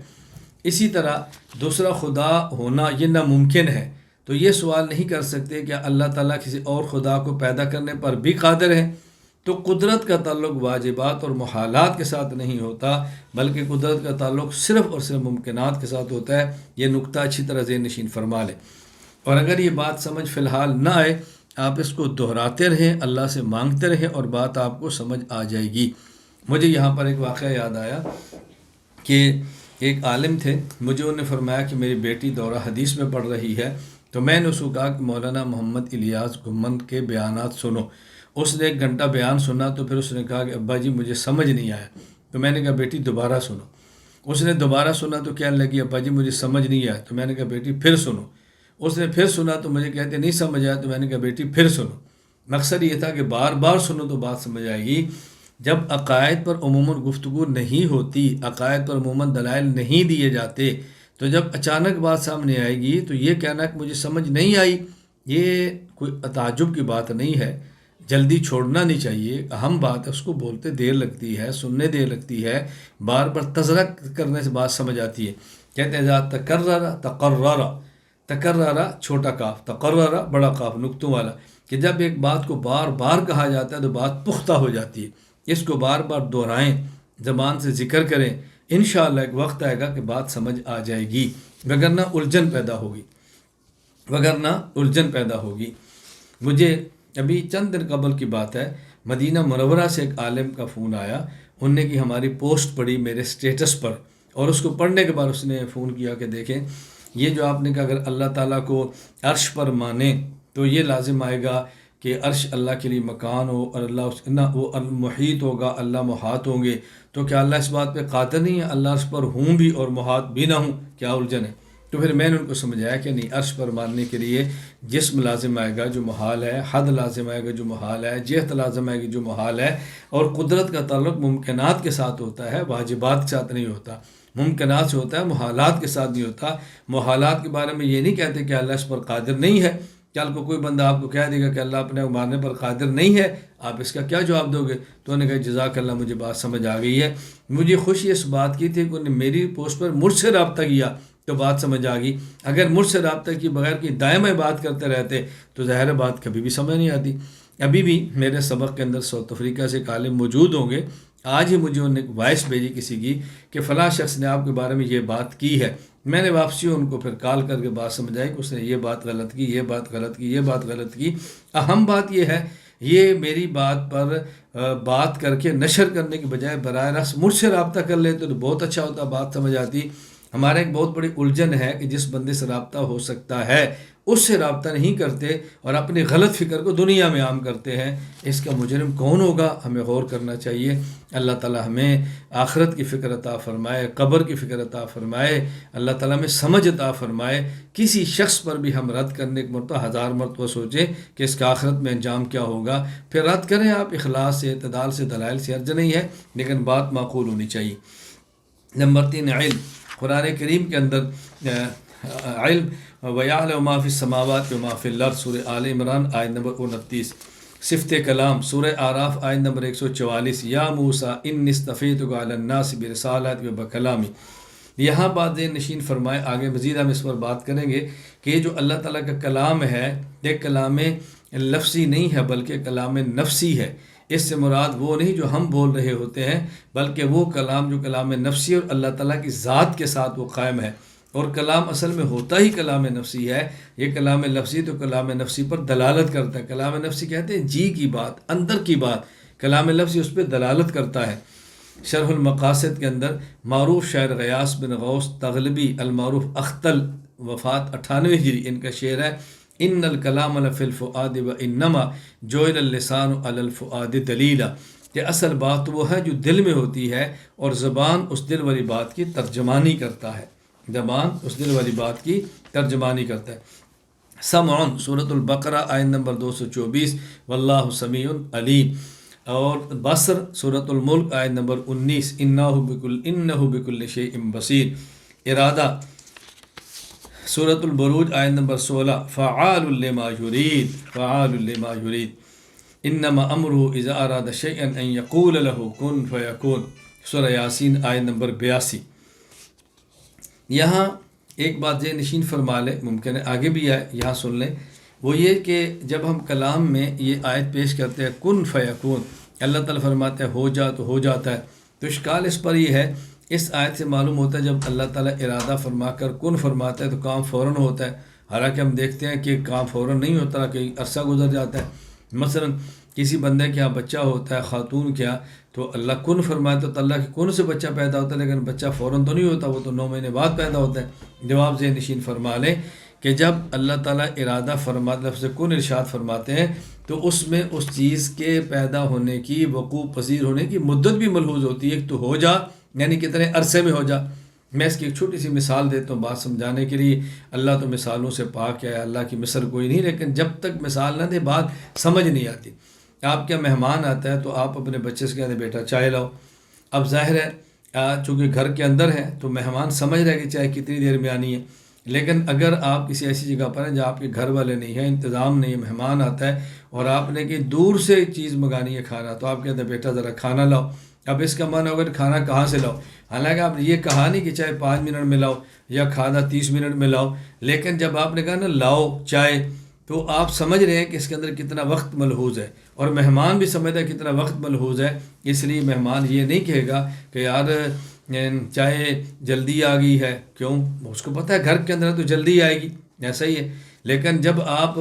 اسی طرح دوسرا خدا ہونا یہ ناممکن ہے، تو یہ سوال نہیں کر سکتے کہ اللہ تعالیٰ کسی اور خدا کو پیدا کرنے پر بھی قادر ہے۔ تو قدرت کا تعلق واجبات اور محالات کے ساتھ نہیں ہوتا، بلکہ قدرت کا تعلق صرف اور صرف ممکنات کے ساتھ ہوتا ہے۔ یہ نقطہ اچھی طرح ذہن نشین فرما لیں، اور اگر یہ بات سمجھ فی الحال نہ آئے، آپ اس کو دہراتے رہیں، اللہ سے مانگتے رہیں، اور بات آپ کو سمجھ آ جائے گی۔ مجھے یہاں پر ایک واقعہ یاد آیا کہ ایک عالم تھے، مجھے انہوں نے فرمایا کہ میری بیٹی دورہ حدیث میں پڑھ رہی ہے، تو میں نے اس کو کہا کہ مولانا محمد الیاس گھمن کے بیانات سنو۔ اس نے 1 گھنٹہ بیان سنا، تو پھر اس نے کہا کہ ابا جی مجھے سمجھ نہیں آیا، تو میں نے کہا بیٹی دوبارہ سنو۔ اس نے دوبارہ سنا تو کہنے لگی ابا جی مجھے سمجھ نہیں آیا، تو میں نے کہا بیٹی پھر سنو۔ اس نے پھر سنا تو مجھے کہتے نہیں سمجھ آیا، تو میں نے کہا بیٹی پھر سنو۔ مقصد یہ تھا کہ بار بار سنو تو بات سمجھ آئے گی۔ جب عقائد پر عموماً گفتگو نہیں ہوتی، عقائد پر عموماً دلائل نہیں دیے جاتے، تو جب اچانک بات سامنے آئے گی تو یہ کہنا کہ مجھے سمجھ نہیں آئی، یہ کوئی تعجب کی بات نہیں ہے، جلدی چھوڑنا نہیں چاہیے۔ اہم بات ہے، اس کو بولتے دیر لگتی ہے، سننے دیر لگتی ہے، بار بار تذکرہ کرنے سے بات سمجھ آتی ہے۔ کہتے ہیں ذا تکرر تقرر، تکرر چھوٹا کاف، تقرر بڑا کاف نقطوں والا، کہ جب ایک بات کو بار بار کہا جاتا ہے تو بات پختہ ہو جاتی ہے۔ اس کو بار بار دہرائیں، زبان سے ذکر کریں، انشاءاللہ ایک وقت آئے گا کہ بات سمجھ آ جائے گی، وگرنہ الجھن پیدا ہوگی۔ مجھے ابھی چند دن قبل کی بات ہے، مدینہ منورہ سے ایک عالم کا فون آیا، انہوں نے کہ ہماری پوسٹ پڑھی میرے سٹیٹس پر، اور اس کو پڑھنے کے بعد اس نے فون کیا کہ دیکھیں یہ جو آپ نے کہا اگر اللہ تعالیٰ کو عرش پر مانیں تو یہ لازم آئے گا کہ عرش اللہ کے لیے مکان ہو، اور اللہ نہ وہ المحیط ہوگا، اللہ محاط ہوں گے، تو کیا اللہ اس بات پہ قادر نہیں ہے اللہ عرش پر ہوں بھی اور محاط بھی نہ ہوں؟ کیا الجھن ہے؟ تو پھر میں نے ان کو سمجھایا کہ نہیں، عرش پر ماننے کے لیے جسم لازم آئے گا جو محال ہے، حد لازم آئے گا جو محال ہے، جہت لازم آئے گی جو محال ہے، اور قدرت کا تعلق ممکنات کے ساتھ ہوتا ہے، واجبات کے ساتھ نہیں ہوتا، ممکنات سے ہوتا ہے، محالات کے ساتھ نہیں ہوتا۔ محالات کے بارے میں یہ نہیں کہتے کہ اللہ اس پر قادر نہیں ہے۔ کل کو کوئی بندہ آپ کو کہہ دے گا کہ اللہ اپنے مارنے پر قادر نہیں ہے، آپ اس کا کیا جواب دو گے؟ تو انہوں نے کہا جزاک اللہ، مجھے بات سمجھ آ گئی ہے۔ مجھے خوشی اس بات کی تھی کہ انہوں نے میری پوسٹ پر مجھ سے رابطہ کیا تو بات سمجھ آ گئی۔ اگر مجھ سے رابطہ کی بغیر کی دائم بات کرتے رہتے تو ظاہر بات کبھی بھی سمجھ نہیں آتی۔ ابھی بھی میرے سبق کے اندر ساؤتھ افریقہ سے ایک عالم موجود ہوں گے، آج ہی مجھے انہوں نے ایک وائس بھیجی کسی کی کہ فلاں شخص نے آپ کے بارے میں یہ بات کی ہے۔ میں نے واپسی ان کو پھر کال کر کے بات سمجھائی کہ اس نے یہ بات غلط کی، یہ بات غلط کی، یہ بات غلط کی۔ اہم بات یہ ہے، یہ میری بات پر بات کر کے نشر کرنے کی بجائے براہ راست مجھ سے رابطہ کر لیتے تو بہت اچھا ہوتا، بات سمجھ آتی۔ ہمارا ایک بہت بڑی الجھن ہے کہ جس بندے سے رابطہ ہو سکتا ہے اس سے رابطہ نہیں کرتے اور اپنی غلط فکر کو دنیا میں عام کرتے ہیں۔ اس کا مجرم کون ہوگا؟ ہمیں غور کرنا چاہیے۔ اللہ تعالی ہمیں آخرت کی فکر عطا فرمائے، قبر کی فکر عطا فرمائے، اللہ تعالیٰ ہمیں سمجھ عطا فرمائے۔ کسی شخص پر بھی ہم رد کرنے کے مرتبہ 1000 مرتبہ سوچیں کہ اس کا آخرت میں انجام کیا ہوگا، پھر رد کریں آپ اخلاص سے، اعتدال سے، دلائل سے، حرج نہیں ہے، لیکن بات معقول ہونی چاہیے۔ نمبر 3، علم۔ قرآن کریم کے اندر علم وَيَعْلَمُ مَا فِي السَّمَاوَاتِ وَمَا فِي الْأَرْضِ سورہ آل عمران آیت نمبر 29۔ صفت کلام سورہ اعراف آیت نمبر 144، یا موسیٰ انی اصطفیتک علی الناس برسالتی وبکلامی۔ یہاں بات نشین فرمائے، آگے مزید ہم اس پر بات کریں گے کہ یہ جو اللہ تعالیٰ کا کلام ہے یہ کلام لفظی نہیں ہے بلکہ کلام نفسی ہے۔ اس سے مراد وہ نہیں جو ہم بول رہے ہوتے ہیں، بلکہ وہ کلام جو کلام نفسی اور اللہ تعالیٰ کی ذات کے ساتھ وہ قائم ہے۔ اور کلام اصل میں ہوتا ہی کلام نفسی ہے۔ یہ کلام لفظی تو کلام نفسی پر دلالت کرتا ہے۔ کلام نفسی کہتے ہیں جی کی بات، اندر کی بات، کلام لفظی اس پہ دلالت کرتا ہے۔ شرح المقاصد کے اندر معروف شاعر غیاث بن غوث تغلبی المعروف اختل، وفات 98 ہجری، ان کا شعر ہے ان الکلام لفی الفؤاد وانما جعل اللسان علی الفؤاد دلیلا، کہ اصل بات وہ ہے جو دل میں ہوتی ہے اور زبان اس دل والی بات کی ترجمانی کرتا ہے، زبان اس دل والی بات کی ترجمانی کرتا ہے۔ سمع سورۃ البقرہ آیت نمبر 224، واللہ سمیع علیم۔ اور بصر سورۃ الملک آیت نمبر 19 انہ بکل شیء بصیر، ارادہ سورۃ البروج آیت نمبر 16 فعال لما یرید انما امرہ اذا اراد شیئا ان یقول له کن فیکون، سورہ یاسین آیت نمبر 82۔ یہاں ایک بات ذہن نشین فرما لیں، ممکن ہے آگے بھی آئے، یہاں سن لیں، وہ یہ کہ جب ہم کلام میں یہ آیت پیش کرتے ہیں کن فیکون، اللہ تعالیٰ فرماتے ہیں ہو جا تو ہو جاتا ہے، تو اشکال اس پر یہ ہے، اس آیت سے معلوم ہوتا ہے جب اللہ تعالیٰ ارادہ فرما کر کن فرماتا ہے تو کام فوراً ہوتا ہے، حالانکہ ہم دیکھتے ہیں کہ کام فوراً نہیں ہوتا، کہ عرصہ گزر جاتا ہے۔ مثلاً کسی بندے کے یہاں بچہ ہوتا ہے، خاتون کے یہاں، تو اللہ کن فرمائے تو اللہ کے کن سے بچہ پیدا ہوتا ہے، لیکن بچہ فوراً تو نہیں ہوتا، وہ تو 9 مہینے بعد پیدا ہوتا ہے۔ جواب ذہن نشین فرما لیں کہ جب اللہ تعالیٰ ارادہ فرماتے، لفظ کن ارشاد فرماتے ہیں، تو اس میں اس چیز کے پیدا ہونے کی، وقوع پذیر ہونے کی مدت بھی ملحوظ ہوتی ہے۔ ایک تو ہو جا یعنی کتنے عرصے میں ہو جا۔ میں اس کی ایک چھوٹی سی مثال دیتا ہوں بات سمجھانے کے لیے، اللہ تو مثالوں سے پاک ہے، اللہ کی مثل کوئی نہیں، لیکن جب تک مثال نہ دے بات سمجھ نہیں آتی۔ آپ کا مہمان آتا ہے تو آپ اپنے بچے سے کہتے ہیں بیٹا چائے لاؤ، اب ظاہر ہے چونکہ گھر کے اندر ہے تو مہمان سمجھ رہے کہ چائے کتنی دیر میں آنی ہے، لیکن اگر آپ کسی ایسی جگہ پر ہیں جہاں آپ کے گھر والے نہیں ہیں، انتظام نہیں ہے، مہمان آتا ہے اور آپ نے کہ دور سے چیز منگانی ہے کھانا، تو آپ کہتے ہیں بیٹا ذرا کھانا لاؤ۔ اب اس کا معنی ہوگا کھانا کہاں سے لاؤ، حالانکہ آپ نے یہ کہا نہیں کہ چائے 5 منٹ میں لاؤ یا کھانا 30 منٹ میں لاؤ، لیکن جب آپ نے کہا نا لاؤ چائے، تو آپ سمجھ رہے ہیں کہ اس کے اندر کتنا وقت ملحوظ ہے، اور مہمان بھی سمجھتا ہے کتنا وقت ملحوظ ہے۔ اس لیے مہمان یہ نہیں کہے گا کہ یار چائے جلدی آ گئی ہے، کیوں؟ اس کو پتہ ہے گھر کے اندر تو جلدی آئے گی، ایسا ہی ہے۔ لیکن جب آپ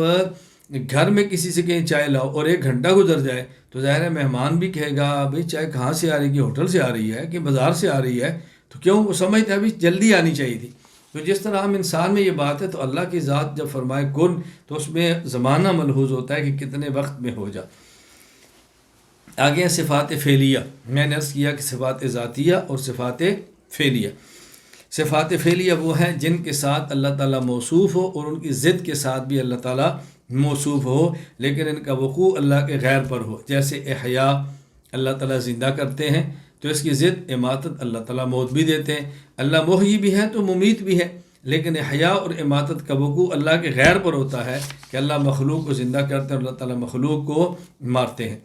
گھر میں کسی سے کہیں چائے لاؤ اور 1 گھنٹہ گزر جائے تو ظاہر ہے مہمان بھی کہے گا بھئی چائے کہاں سے آ رہی ہے، ہوٹل سے آ رہی ہے کہ بازار سے آ رہی ہے، تو کیوں؟ وہ سمجھتا ہے ابھی جلدی آنی چاہیے تھی۔ تو جس طرح ہم انسان میں یہ بات ہے، تو اللہ کی ذات جب فرمائے کن تو اس میں زمانہ ملحوظ ہوتا ہے کہ کتنے وقت میں ہو جا۔ آگے صفات فعلیہ، میں نے عرض کیا کہ صفات ذاتیہ اور صفات فعلیہ۔ صفات فعلیہ وہ ہیں جن کے ساتھ اللہ تعالیٰ موصوف ہو اور ان کی ضد کے ساتھ بھی اللہ تعالیٰ موصوف ہو، لیکن ان کا وقوع اللہ کے غیر پر ہو، جیسے احیاء اللہ تعالیٰ زندہ کرتے ہیں تو اس کی ضد اماتت، اللہ تعالیٰ موت بھی دیتے ہیں۔ اللہ محیی بھی ہے تو ممیت بھی ہے، لیکن احیاء اور اماتت کا وقوع اللہ کے غیر پر ہوتا ہے کہ اللہ مخلوق کو زندہ کرتے ہیں اور اللہ تعالیٰ مخلوق کو مارتے ہیں۔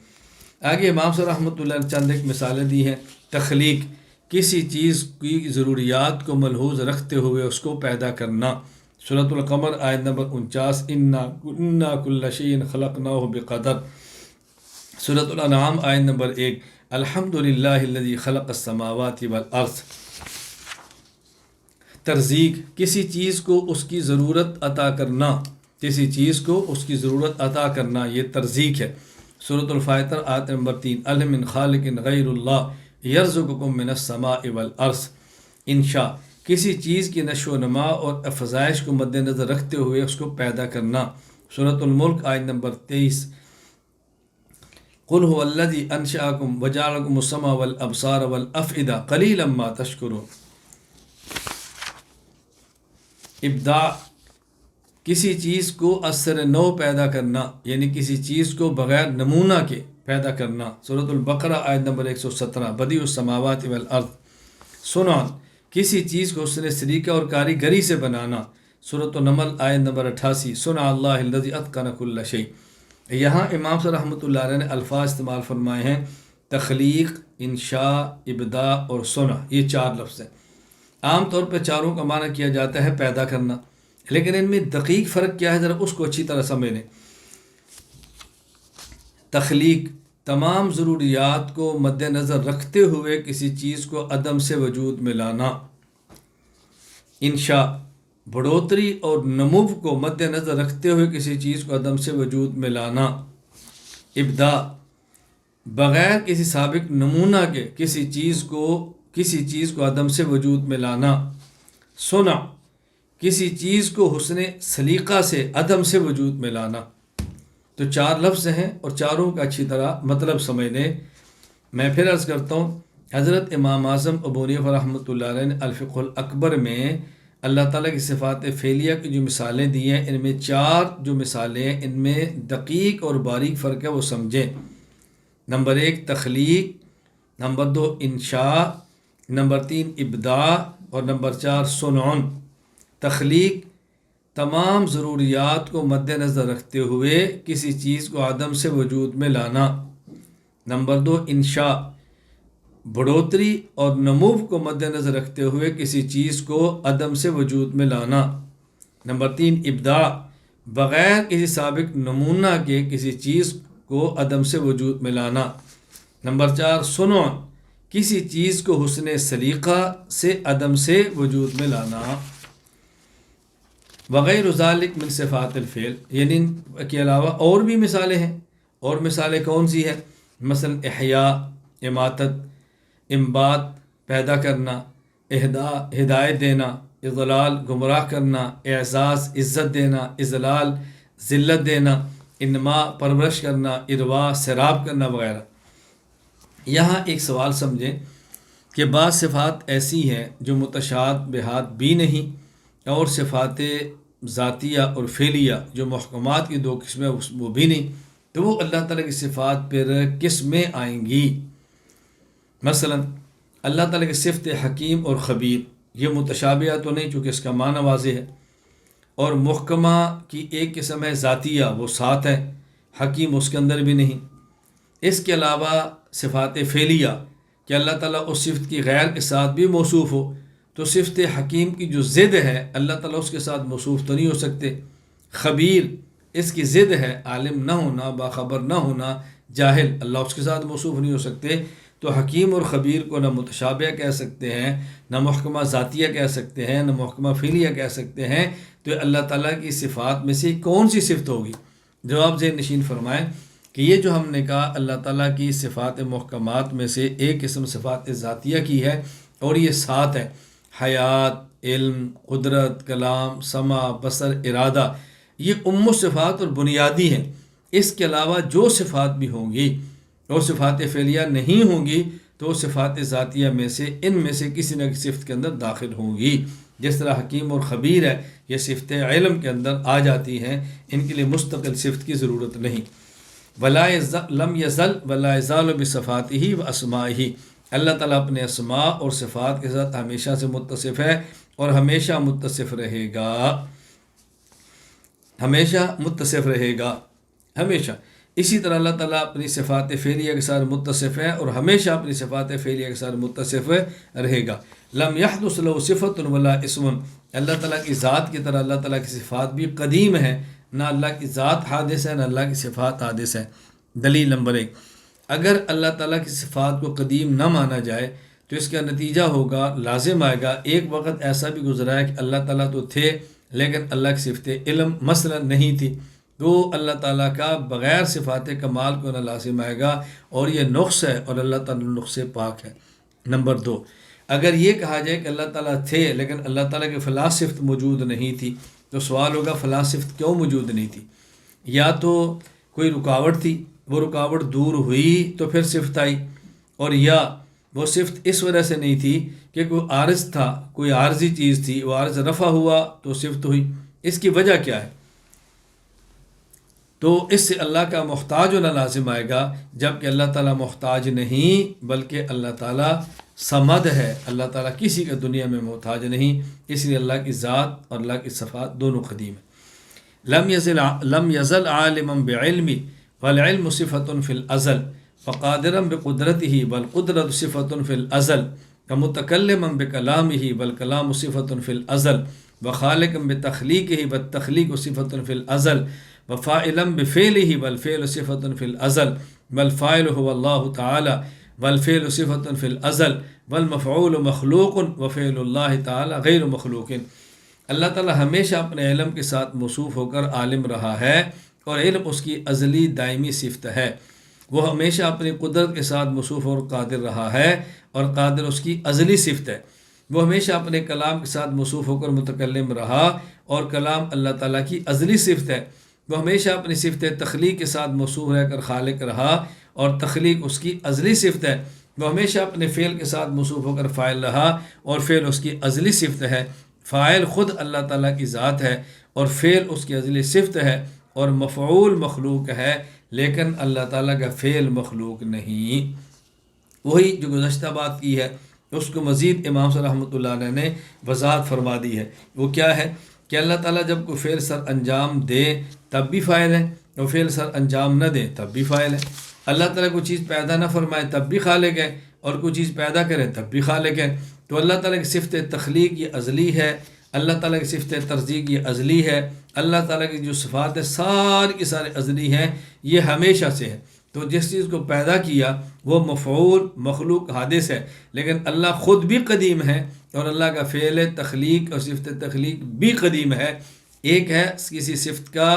آگے امام صاحب رحمۃ اللہ نے چند ایک مثالیں دی ہیں۔ تخلیق، کسی چیز کی ضروریات کو ملحوظ رکھتے ہوئے اس کو پیدا کرنا، سورۃ القمر آیت نمبر 49 انا کل شیء خلقناہ بقدر، سورۃ الانعام آیت نمبر 1 الحمد للہ الذی خلق السماوات والارض۔ ترزیق، کسی چیز کو اس کی ضرورت عطا کرنا، کسی چیز کو اس کی ضرورت عطا کرنا، یہ ترزیق ہے، سورۃ الفاتر آیت نمبر 3 الم من خالق غیر اللہ یرزقکم من السماء والارض۔ انشاء، کسی چیز کی نشو و نما اور افزائش کو مد نظر رکھتے ہوئے اس کو پیدا کرنا، سورۃ الملک آیت نمبر 23 قل هو الذی انشأکم وجعل لکم السمع والابصار والافئدہ قلیلا ما تشکرون۔ ابداع، کسی چیز کو اثر نو پیدا کرنا، یعنی کسی چیز کو بغیر نمونہ کے پیدا کرنا، سورۃ البقرہ آیت نمبر 117 بدیع السماوات والارض۔ صنع، کسی چیز کو اس نے سلیقہ اور کاریگری سے بنانا، سورۃ النمل آیت نمبر 88 صنع اللہ الذی اتقن کل شیء۔ یہاں امام صاحب رحمۃ اللہ علیہ نے الفاظ استعمال فرمائے ہیں تخلیق، انشاء، ابداع اور صنع، یہ 4 لفظ ہیں۔ عام طور پہ چاروں کا معنی کیا جاتا ہے پیدا کرنا، لیکن ان میں دقیق فرق کیا ہے ذرا اس کو اچھی طرح سمجھ لیں۔ تخلیق، تمام ضروریات کو مد نظر رکھتے ہوئے کسی چیز کو عدم سے وجود میں لانا۔ انشاء، بڑھوتری اور نمو کو مد نظر رکھتے ہوئے کسی چیز کو عدم سے وجود میں لانا۔ ابداع، بغیر کسی سابق نمونہ کے کسی چیز کو عدم سے وجود میں لانا۔ صنع، کسی چیز کو حسن سلیقہ سے عدم سے وجود میں لانا۔ تو 4 لفظ ہیں اور چاروں کا اچھی طرح مطلب سمجھ لیں۔ میں پھر عرض کرتا ہوں، حضرت امام اعظم ابو حنیفہ رحمۃ اللہ علیہ نے الفقہ الاکبر میں اللہ تعالیٰ کی صفات فعلیہ کی جو مثالیں دی ہیں، ان میں 4 جو مثالیں ہیں ان میں دقیق اور باریک فرق ہے، وہ سمجھیں۔ نمبر 1 تخلیق، نمبر 2 انشاء، نمبر 3 ابداع، اور نمبر 4 صنع۔ تخلیق تمام ضروریات کو مد نظر رکھتے ہوئے کسی چیز کو عدم سے وجود میں لانا۔ نمبر 2 انشاء، بڑھوتری اور نمو کو مد نظر رکھتے ہوئے کسی چیز کو عدم سے وجود میں لانا۔ نمبر 3 ابداع، بغیر کسی سابق نمونہ کے کسی چیز کو عدم سے وجود میں لانا۔ نمبر 4 صنع، کسی چیز کو حسن سلیقہ سے عدم سے وجود میں لانا۔ وغیر ذالک من صفات الفعل، یعنی ان کے علاوہ اور بھی مثالیں ہیں۔ اور مثالیں کون سی ہیں؟ مثلا احیاء، اماتت، انبات، پیدا کرنا، ہدایت دینا، اضلال، گمراہ کرنا، اعزاز، عزت دینا، اذلال، ذلت دینا، انما، پرورش کرنا، ارواء، سیراب کرنا وغیرہ۔ یہاں ایک سوال سمجھیں کہ بعض صفات ایسی ہیں جو متشابہ بہات بھی نہیں، اور صفات ذاتیہ اور فعلیہ جو محکمات کی 2 قسمیں وہ بھی نہیں، تو وہ اللہ تعالیٰ کی صفات پر کس میں آئیں گی؟ مثلا اللہ تعالیٰ کی صفت حکیم اور خبیر یہ متشابہ تو نہیں چونکہ اس کا معنی واضح ہے، اور محکمہ کی ایک قسم ہے ذاتیہ، وہ 7 ہے، حکیم اس کے اندر بھی نہیں۔ اس کے علاوہ صفات فعلیہ کہ اللہ تعالیٰ اس صفت کی غیر کے ساتھ بھی موصوف ہو، تو صفت حکیم کی جو ضد ہے اللہ تعالیٰ اس کے ساتھ موصوف تو نہیں ہو سکتے۔ خبیر اس کی ضد ہے عالم نہ ہونا، باخبر نہ ہونا، جاہل، اللہ اس کے ساتھ موصوف نہیں ہو سکتے۔ تو حکیم اور خبیر کو نہ متشابہ کہہ سکتے ہیں، نہ محکمہ ذاتیہ کہہ سکتے ہیں، نہ محکمہ فعلیہ کہہ سکتے ہیں۔ تو اللہ تعالیٰ کی صفات میں سے کون سی صفت ہوگی؟ جواب ذہن نشین فرمائیں کہ یہ جو ہم نے کہا اللہ تعالیٰ کی صفات محکمات میں سے ایک قسم صفات ذاتیہ کی ہے، اور یہ 7 ہے: حیات، علم، قدرت، کلام، سمع، بصر، ارادہ۔ یہ صفات اور بنیادی ہیں۔ اس کے علاوہ جو صفات بھی ہوں گی اور صفات فعلیہ نہیں ہوں گی تو وہ صفات ذاتیہ میں سے ان میں سے کسی نہ کسی صفت کے اندر داخل ہوں گی۔ جس طرح حکیم اور خبیر ہے یہ صفت علم کے اندر آ جاتی ہیں، ان کے لیے مستقل صفت کی ضرورت نہیں۔ لم یزل ولا یزال بصفاتہ و اسمائہ، اللہ تعالیٰ اپنے اسماء اور صفات کے ساتھ ہمیشہ سے متصف ہے اور ہمیشہ متصف رہے گا، ہمیشہ متصف رہے گا، ہمیشہ۔ اسی طرح اللہ تعالیٰ اپنی صفات فعلیہ کے ساتھ متصف ہے اور ہمیشہ اپنی صفات فعلیہ کے ساتھ متصف رہے گا۔ لم یحدث له صفت ولا اسم، اللہ تعالیٰ کی ذات کی طرح اللہ تعالیٰ کی صفات بھی قدیم ہے، نہ اللہ کی ذات حادث ہے نہ اللہ کی صفات حادث ہے۔ دلیل نمبر 1، اگر اللہ تعالیٰ کی صفات کو قدیم نہ مانا جائے تو اس کا نتیجہ ہوگا، لازم آئے گا، ایک وقت ایسا بھی گزرا ہے کہ اللہ تعالیٰ تو تھے لیکن اللہ کی صفت علم مثلا نہیں تھی، تو اللہ تعالیٰ کا بغیر صفات کمال کو نہ لازم آئے گا، اور یہ نقص ہے اور اللہ تعالیٰ نقص سے پاک ہے۔ نمبر 2، اگر یہ کہا جائے کہ اللہ تعالیٰ تھے لیکن اللہ تعالیٰ کی فلاں صفت موجود نہیں تھی، تو سوال ہوگا فلاں صفت کیوں موجود نہیں تھی؟ یا تو کوئی رکاوٹ تھی، وہ رکاوٹ دور ہوئی تو پھر صفت آئی، اور یا وہ صفت اس وجہ سے نہیں تھی کہ کوئی عارض تھا، کوئی عارضی چیز تھی، وہ عارض رفع ہوا تو صفت ہوئی۔ اس کی وجہ کیا ہے؟ تو اس سے اللہ کا محتاج ہونا لازم آئے گا، جبکہ اللہ تعالیٰ محتاج نہیں بلکہ اللہ تعالیٰ صمد ہے، اللہ تعالیٰ کسی کا دنیا میں محتاج نہیں، اس لیے اللہ کی ذات اور اللہ کی صفات دونوں قدیم ہیں۔ لم یزل عالما بعلمی والعلم صفت فی الازل فقادرا بقدرته والقدرت صفت فی الازل ومتکلما بکلامہ والکلام صفت فی الازل وخالقا بتخلیقہ والتخلیق صفت فی الازل وفاعلا بفعلہ والفعل صفت فی الازل والفاعل هو اللہ تعالی والفعل صفت فی الازل والمفعول مخلوق وفعل اللہ تعالی غیر مخلوق۔ اللہ تعالی ہمیشہ اپنے علم کے ساتھ موصوف ہو کر عالم رہا ہے، اور علم اس کی ازلی دائمی صفت ہے۔ وہ ہمیشہ اپنی قدرت کے ساتھ موصوف اور قادر رہا ہے، اور قادر اس کی ازلی صفت ہے۔ وہ ہمیشہ اپنے کلام کے ساتھ موصوف ہو کر متکلم رہا، اور کلام اللہ تعالیٰ کی ازلی صفت ہے۔ وہ ہمیشہ اپنی صفت تخلیق کے ساتھ موصوف رہ کر خالق رہا، اور تخلیق اس کی ازلی صفت ہے۔ وہ ہمیشہ اپنے فعل کے ساتھ موصوف ہو کر فاعل رہا، اور فعل اس کی ازلی صفت ہے۔ فاعل خود اللہ تعالیٰ کی ذات ہے اور فعل اس کی ازلی صفت ہے، اور مفعول مخلوق ہے، لیکن اللہ تعالیٰ کا فعل مخلوق نہیں۔ وہی جو گزشتہ بات کی ہے اس کو مزید امام صاحب رحمۃ اللہ علیہ نے وضاحت فرما دی ہے۔ وہ کیا ہے کہ اللہ تعالیٰ جب کوئی فعل سر انجام دے تب بھی فاعل ہے، اور فعل سر انجام نہ دے تب بھی فاعل ہے۔ اللہ تعالیٰ کوئی چیز پیدا نہ فرمائے تب بھی خالق ہے، اور کوئی چیز پیدا کرے تب بھی خالق ہے۔ تو اللہ تعالیٰ کی صفت تخلیق یہ ازلی ہے، اللہ تعالیٰ کی صفت ترزیق یہ ازلی ہے، اللہ تعالیٰ کی جو صفات ہے ساری کی سارے ازلی ہیں، یہ ہمیشہ سے ہے۔ تو جس چیز کو پیدا کیا وہ مفعول مخلوق حادث ہے، لیکن اللہ خود بھی قدیم ہے، اور اللہ کا فعل تخلیق اور صفت تخلیق بھی قدیم ہے۔ ایک ہے کسی صفت کا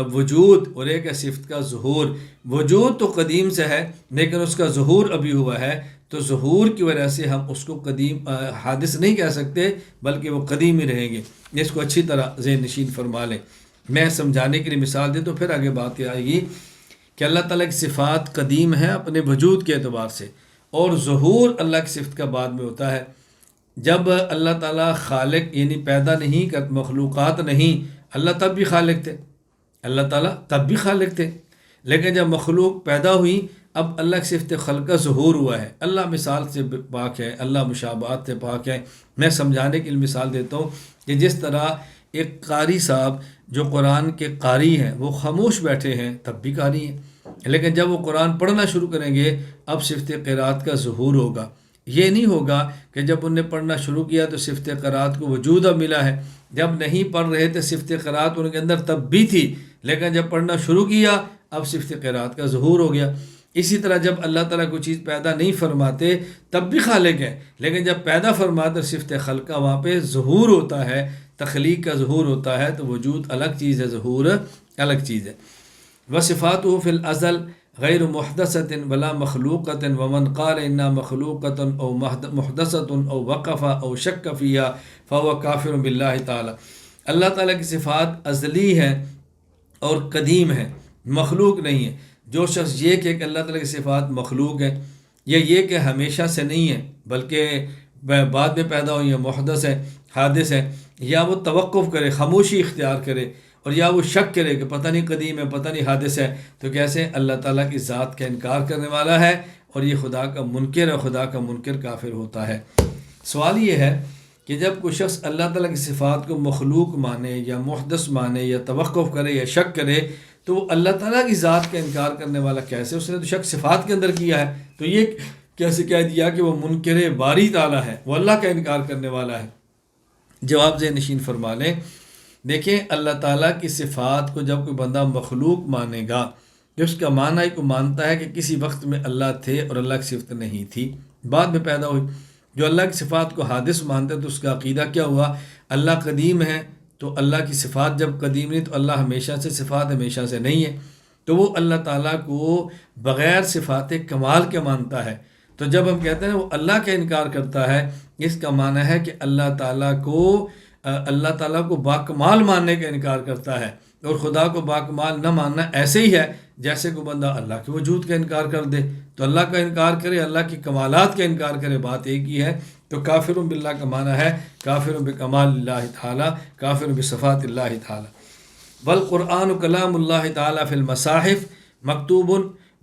وجود اور ایک ہے صفت کا ظہور۔ وجود تو قدیم سے ہے لیکن اس کا ظہور ابھی ہوا ہے، تو ظہور کی وجہ سے ہم اس کو قدیم حادث نہیں کہہ سکتے، بلکہ وہ قدیم ہی رہیں گے۔ اس کو اچھی طرح ذہن نشین فرما لیں۔ میں سمجھانے کے لیے مثال دے تو پھر آگے بات آئے گی کہ اللہ تعالیٰ کی صفات قدیم ہے اپنے وجود کے اعتبار سے، اور ظہور اللہ کی صفت کا بعد میں ہوتا ہے۔ جب اللہ تعالیٰ خالق یعنی پیدا نہیں کر مخلوقات نہیں، اللہ تب بھی خالق تھے، اللہ تعالیٰ تب بھی خالق تھے، لیکن جب مخلوق پیدا ہوئی اب اللہ کی صفت خلق کا ظہور ہوا ہے۔ اللہ مثال سے پاک ہے، اللہ مشابہات سے پاک ہے۔ میں سمجھانے کے لیے مثال دیتا ہوں کہ جس طرح ایک قاری صاحب جو قرآن کے قاری ہیں وہ خاموش بیٹھے ہیں تب بھی قاری ہیں، لیکن جب وہ قرآن پڑھنا شروع کریں گے اب صفت قرات کا ظہور ہوگا۔ یہ نہیں ہوگا کہ جب انہیں پڑھنا شروع کیا تو صفت قرات کو وجود اب ملا ہے، جب نہیں پڑھ رہے تھے صفت قرات ان کے اندر تب بھی تھی، لیکن جب پڑھنا شروع کیا اب صفت قرات کا ظہور ہو گیا۔ اسی طرح جب اللہ تعالیٰ کوئی چیز پیدا نہیں فرماتے تب بھی خالق ہے، لیکن جب پیدا فرماتے صفت خلق کا وہاں پہ ظہور ہوتا ہے، تخلیق کا ظہور ہوتا ہے، تو وجود الگ چیز ہے، ظہور الگ چیز ہے۔ وصفاتہ فی الازل غیر محدثۃ ولا مخلوقۃ ومن قال انها مخلوقۃ او محدثۃ او وقف او شک فیہا فهو کافر باللہ تعالی۔ اللہ تعالیٰ کی صفات ازلی ہیں اور قدیم ہیں، مخلوق نہیں ہے۔ جو شخص یہ کہ اللہ تعالیٰ کی صفات مخلوق ہے، یا یہ کہ ہمیشہ سے نہیں ہے بلکہ بعد میں پیدا ہوئی ہے، محدث ہے، حادث ہے، یا وہ توقف کرے، خاموشی اختیار کرے، اور یا وہ شک کرے کہ پتہ نہیں قدیم ہے پتہ نہیں حادث ہے، تو کیسے اللہ تعالیٰ کی ذات کا انکار کرنے والا ہے، اور یہ خدا کا منکر ہے، خدا کا منکر کافر ہوتا ہے۔ سوال یہ ہے کہ جب کوئی شخص اللہ تعالیٰ کی صفات کو مخلوق مانے یا محدث مانے یا توقف کرے یا شک کرے تو وہ اللہ تعالیٰ کی ذات کا انکار کرنے والا کیسے؟ اس نے تو شک صفات کے اندر کیا ہے، تو یہ کیسے کہہ دیا کہ وہ منکر باری تعالیٰ ہے، وہ اللہ کا انکار کرنے والا ہے؟ جواب ذہن نشین فرما لیں۔ دیکھیں اللہ تعالیٰ کی صفات کو جب کوئی بندہ مخلوق مانے گا کہ اس کا معنی ہی کو مانتا ہے کہ کسی وقت میں اللہ تھے اور اللہ کی صفت نہیں تھی، بعد میں پیدا ہوئی۔ جو اللہ کی صفات کو حادث مانتے تو اس کا عقیدہ کیا ہوا؟ اللہ قدیم ہے تو اللہ کی صفات جب قدیم نہیں تو اللہ ہمیشہ سے صفات ہمیشہ سے نہیں ہے، تو وہ اللہ تعالیٰ کو بغیر صفات کمال کے مانتا ہے۔ تو جب ہم کہتے ہیں وہ اللہ کا انکار کرتا ہے، اس کا معنی ہے کہ اللہ تعالیٰ کو باکمال ماننے کا انکار کرتا ہے، اور خدا کو باکمال نہ ماننا ایسے ہی ہے جیسے کوئی بندہ اللہ کے وجود کا انکار کر دے، تو اللہ کا انکار کرے، اللہ کی کمالات کا انکار کرے، بات ایک ہی ہے۔ تو کافر باللہ کا معنی ہے کافر بکمال اللہ تعالیٰ، کافر بصفات اللہ تعالیٰ۔ والقرآن کلام اللہ تعالیٰ فی المصاحف مکتوب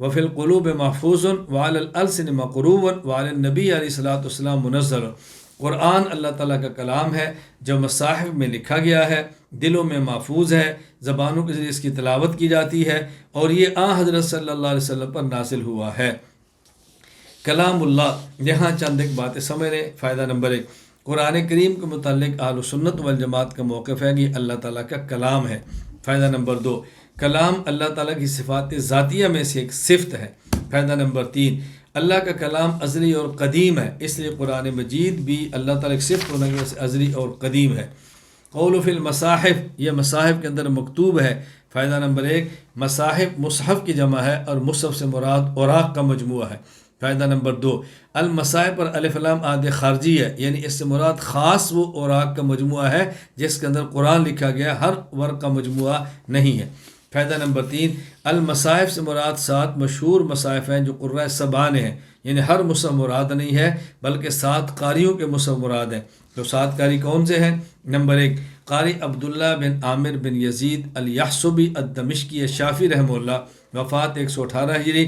وفی القلوب محفوظ وعلی الالسن مقروب وعلی النبی علیہ الصلوۃ والسلام منزل۔ قرآن اللہ تعالیٰ کا کلام ہے جو مصاحف میں لکھا گیا ہے، دلوں میں محفوظ ہے، زبانوں کے ذریعے اس کی تلاوت کی جاتی ہے، اور یہ حضرت صلی اللہ علیہ وسلم پر نازل ہوا ہے۔ کلام اللہ، یہاں چند ایک باتیں سمجھ لیں۔ فائدہ نمبر 1، قرآن کریم کے متعلق اہل سنت والجماعت کا موقف ہے کہ اللہ تعالیٰ کا کلام ہے۔ فائدہ نمبر 2، کلام اللہ تعالیٰ کی صفات ذاتیہ میں سے ایک صفت ہے۔ فائدہ نمبر 3، اللہ کا کلام ازلی اور قدیم ہے، اس لیے قرآن مجید بھی اللہ تعالیٰ کی صفت ہونے کی وجہ سے ازلی اور قدیم ہے۔ قول فی المصاحف، یہ مصاحف کے اندر مکتوب ہے۔ فائدہ نمبر 1، مصاحف مصحف کی جمع ہے اور مصحف سے مراد اوراق کا مجموعہ ہے۔ فائدہ نمبر 2، المصاحف پر الف لام عاد خارجی ہے، یعنی اس سے مراد خاص وہ اوراق کا مجموعہ ہے جس کے اندر قرآن لکھا گیا، ہر ورق کا مجموعہ نہیں ہے۔ فائدہ نمبر 3، المصاحف سے مراد 7 مشہور مصاحف ہیں جو قرۂ سبع نے ہیں، یعنی ہر مصحف مراد نہیں ہے بلکہ 7 قاریوں کے مصحف مراد ہیں۔ تو 7 قاری کون سے ہیں؟ نمبر 1، قاری عبداللہ بن عامر بن یزید الیحصبی الدمشقی الشافعی رحمہ اللہ، وفات 118 ہجری۔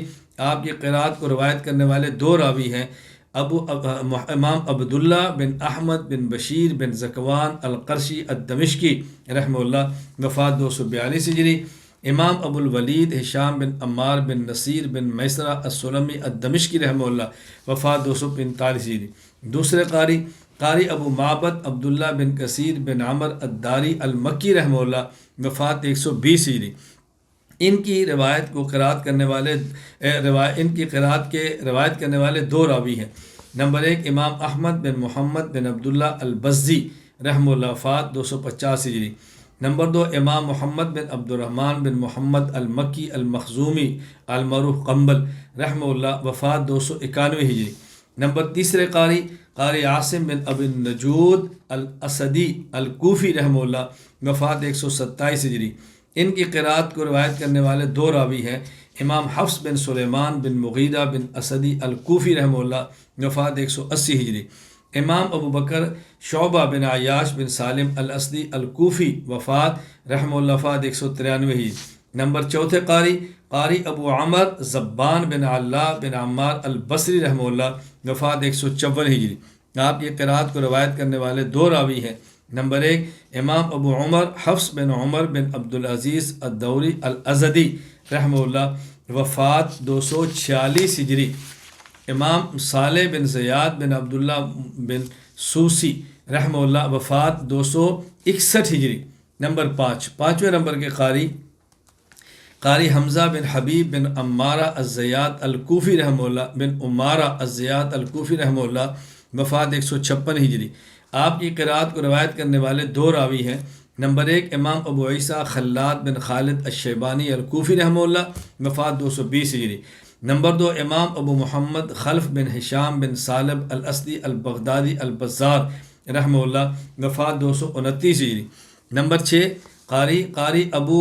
آپ کی قرات کو روایت کرنے والے 2 راوی ہیں، امام عبداللہ بن احمد بن بشیر بن زکوان القرشی الدمشقی رحمہ اللہ، وفات 242 ہجری۔ امام ابو الولید ہشام بن عمار بن نصیر بن میسرہ السلمی الدمشقی رحمہ اللہ، وفات 245 ہجری۔ دوسرے قاری ابو معبد عبداللہ بن کثیر بن عمر الداری المکی رحمہ اللہ، وفات 120 ہجری۔ ان کی روایت کو قرات کرنے والے روایت کرنے والے 2 راوی ہیں۔ نمبر 1 امام احمد بن محمد بن عبداللہ البزی رحمہ اللہ، وفات 250 ہجری۔ نمبر 2 امام محمد بن عبد الرحمن بن محمد المکی المخزومی المعروف قنبل رحمہ اللہ، وفات 291 ہجری۔ نمبر 3 قاری عاصم بن ابی النجود الاسدی الکوفی رحمہ اللہ، وفات 127 ہجری۔ ان کی قرات کو روایت کرنے والے 2 راوی ہیں، امام حفص بن سلیمان بن مغیرہ بن اسدی الکوفی رحمہ اللہ، وفات 180 ہجری۔ امام ابو بکر شعبہ بن عیاش بن سالم الاسدی الکوفی وفات رحمہ اللہ، وفات 193 ہجری۔ نمبر 4 قاری ابو عمر زبان بن اللہ بن عمار البصری رحمہ اللہ، وفات 154 ہجری۔ آپ کی قرات کو روایت کرنے والے 2 راوی ہیں، نمبر 1 امام ابو عمر حفص بن عمر بن عبدالعزیز الدوری الازدی رحمہ اللہ، وفات 246 ہجری۔ امام صالح بن زیاد بن عبداللہ بن سوسی رحمہ اللہ، وفات 261 ہجری۔ نمبر 5 نمبر کے قاری حمزہ بن حبیب بن عمارہ الزیات الکوفی رحمہ اللہ بن عمارہ الزیات الکوفی رحمہ اللہ، وفات 156 ہجری۔ آپ کی قرات کو روایت کرنے والے 2 راوی ہیں، نمبر 1 امام ابو عیسیٰ خلاد بن خالد الشیبانی الکوفی رحمہ اللہ، وفات 220 ہجری۔ نمبر 2 امام ابو محمد خلف بن ہشام بن سالب الاسدی البغدادی البزار رحمہ اللہ، وفات 229 ہجری۔ نمبر 6 قاری ابو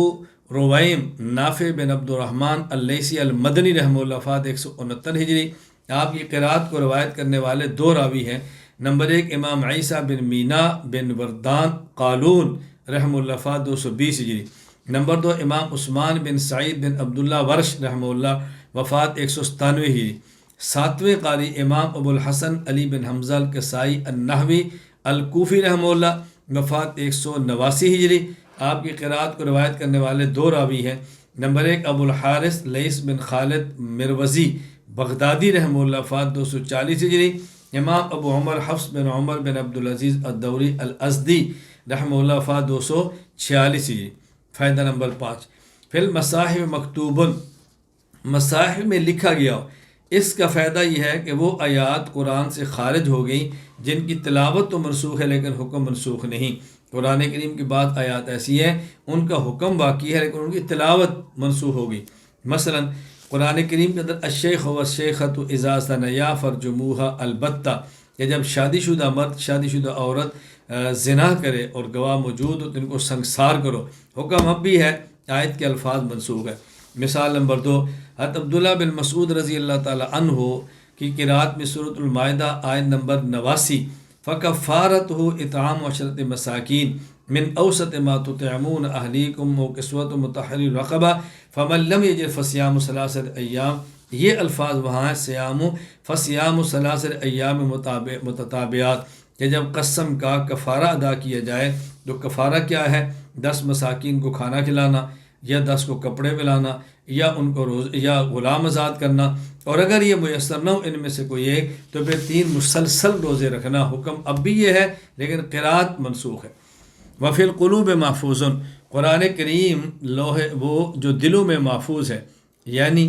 رویم نافع بن عبد الرحمن اللیثی المدنی رحمہ اللہ، وفات 169 ہجری۔ آپ کی قرات کو روایت کرنے والے 2 راوی ہیں، نمبر 1 امام عیسیٰ بن مینا بن وردان قالون رحمہ اللہ، وفات 220 ہجری۔ نمبر 2 امام عثمان بن سعید بن عبداللہ ورش رحمہ اللہ، وفات 197 ہجری۔ 7ویں قاری امام ابو الحسن علی بن حمزہ الکسائی النحوی الکوفی رحمہ اللہ، وفات 189 ہجری۔ آپ کی قرات کو روایت کرنے والے 2 راوی ہیں، نمبر 1 ابو الحارث لیث بن خالد مروزی بغدادی رحمہ اللہ، وفات 240 ہجری۔ امام ابو عمر حفص بن عمر بن عبدالعزیز الدوری الازدی رحمہ اللہ، وفات 246 ہجری۔ فائدہ نمبر 5 فی المصاحف مکتوبن، مصاحف میں لکھا گیا ہو، اس کا فائدہ یہ ہے کہ وہ آیات قرآن سے خارج ہو گئیں جن کی تلاوت تو منسوخ ہے لیکن حکم منسوخ نہیں۔ قرآن کریم کی بعض آیات ایسی ہیں ان کا حکم باقی ہے لیکن ان کی تلاوت منسوخ ہو گئی۔ مثلا قرآن کریم کے اندر الشیخ والشیخۃ اذا زنیا فرجموہا البتہ، کہ جب شادی شدہ مرد شادی شدہ عورت زنا کرے اور گواہ موجود ہو تو ان کو سنگسار کرو، حکم اب بھی ہے، آیت کے الفاظ منسوخ ہے۔ مثال نمبر 2 حضرت عبداللہ بن مسعود رضی اللہ تعالی عنہ کی قرات میں سورۃ المائدہ آیت نمبر 89 فَكَفَّارَتُهُ اطعام 10 مساکین من اوسط ما تطعمون اہلیکم وکسوتہم تحریر رقبہ فمن لم یجد فصیام 3 ایام، یہ الفاظ وہاں ہیں صیام فصیام 3 ایام متتابعات، کہ جب قسم کا کفارہ ادا کیا جائے تو کفارہ کیا ہے؟ 10 مساکین کو کھانا کھلانا، یا 10 کو کپڑے پلانا، یا ان کو یا غلام آزاد کرنا، اور اگر یہ میسر نہ ہو ان میں سے کوئی ایک تو پھر 3 مسلسل روزے رکھنا۔ حکم اب بھی یہ ہے لیکن قرات منسوخ ہے۔ وفی القلوب محفوظ، قرآن کریم وہ جو دلوں میں محفوظ ہے، یعنی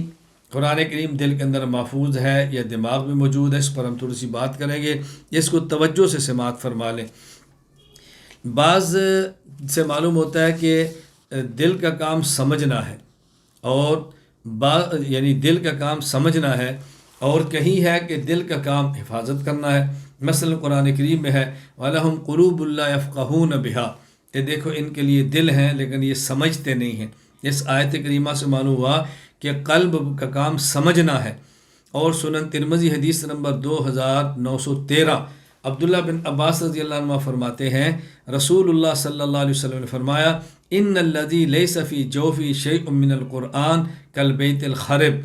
قرآن کریم دل کے اندر محفوظ ہے یا دماغ میں موجود ہے، اس پر ہم تھوڑی سی بات کریں گے، اس کو توجہ سے سماعت فرما لیں۔ بعض سے معلوم ہوتا ہے کہ دل کا کام سمجھنا ہے، اور یعنی دل کا کام سمجھنا ہے، اور کہیں ہے کہ دل کا کام حفاظت کرنا ہے۔ مثلا قرآن کریم میں ہے وَلَهُمْ قُلُوبٌ لَا يَفْقَهُونَ بِهَا، کہ دیکھو ان کے لیے دل ہیں لیکن یہ سمجھتے نہیں ہیں۔ اس آیت کریمہ سے معلوم ہوا کہ قلب کا کام سمجھنا ہے۔ اور سنن ترمذی حدیث نمبر 2913 عبداللہ بن عباس رضی اللہ عنہ فرماتے ہیں رسول اللہ صلی اللہ علیہ وسلم نے فرمایا ان الذی لیس فی جوفی شیء من القرآن کالبیت الخرب،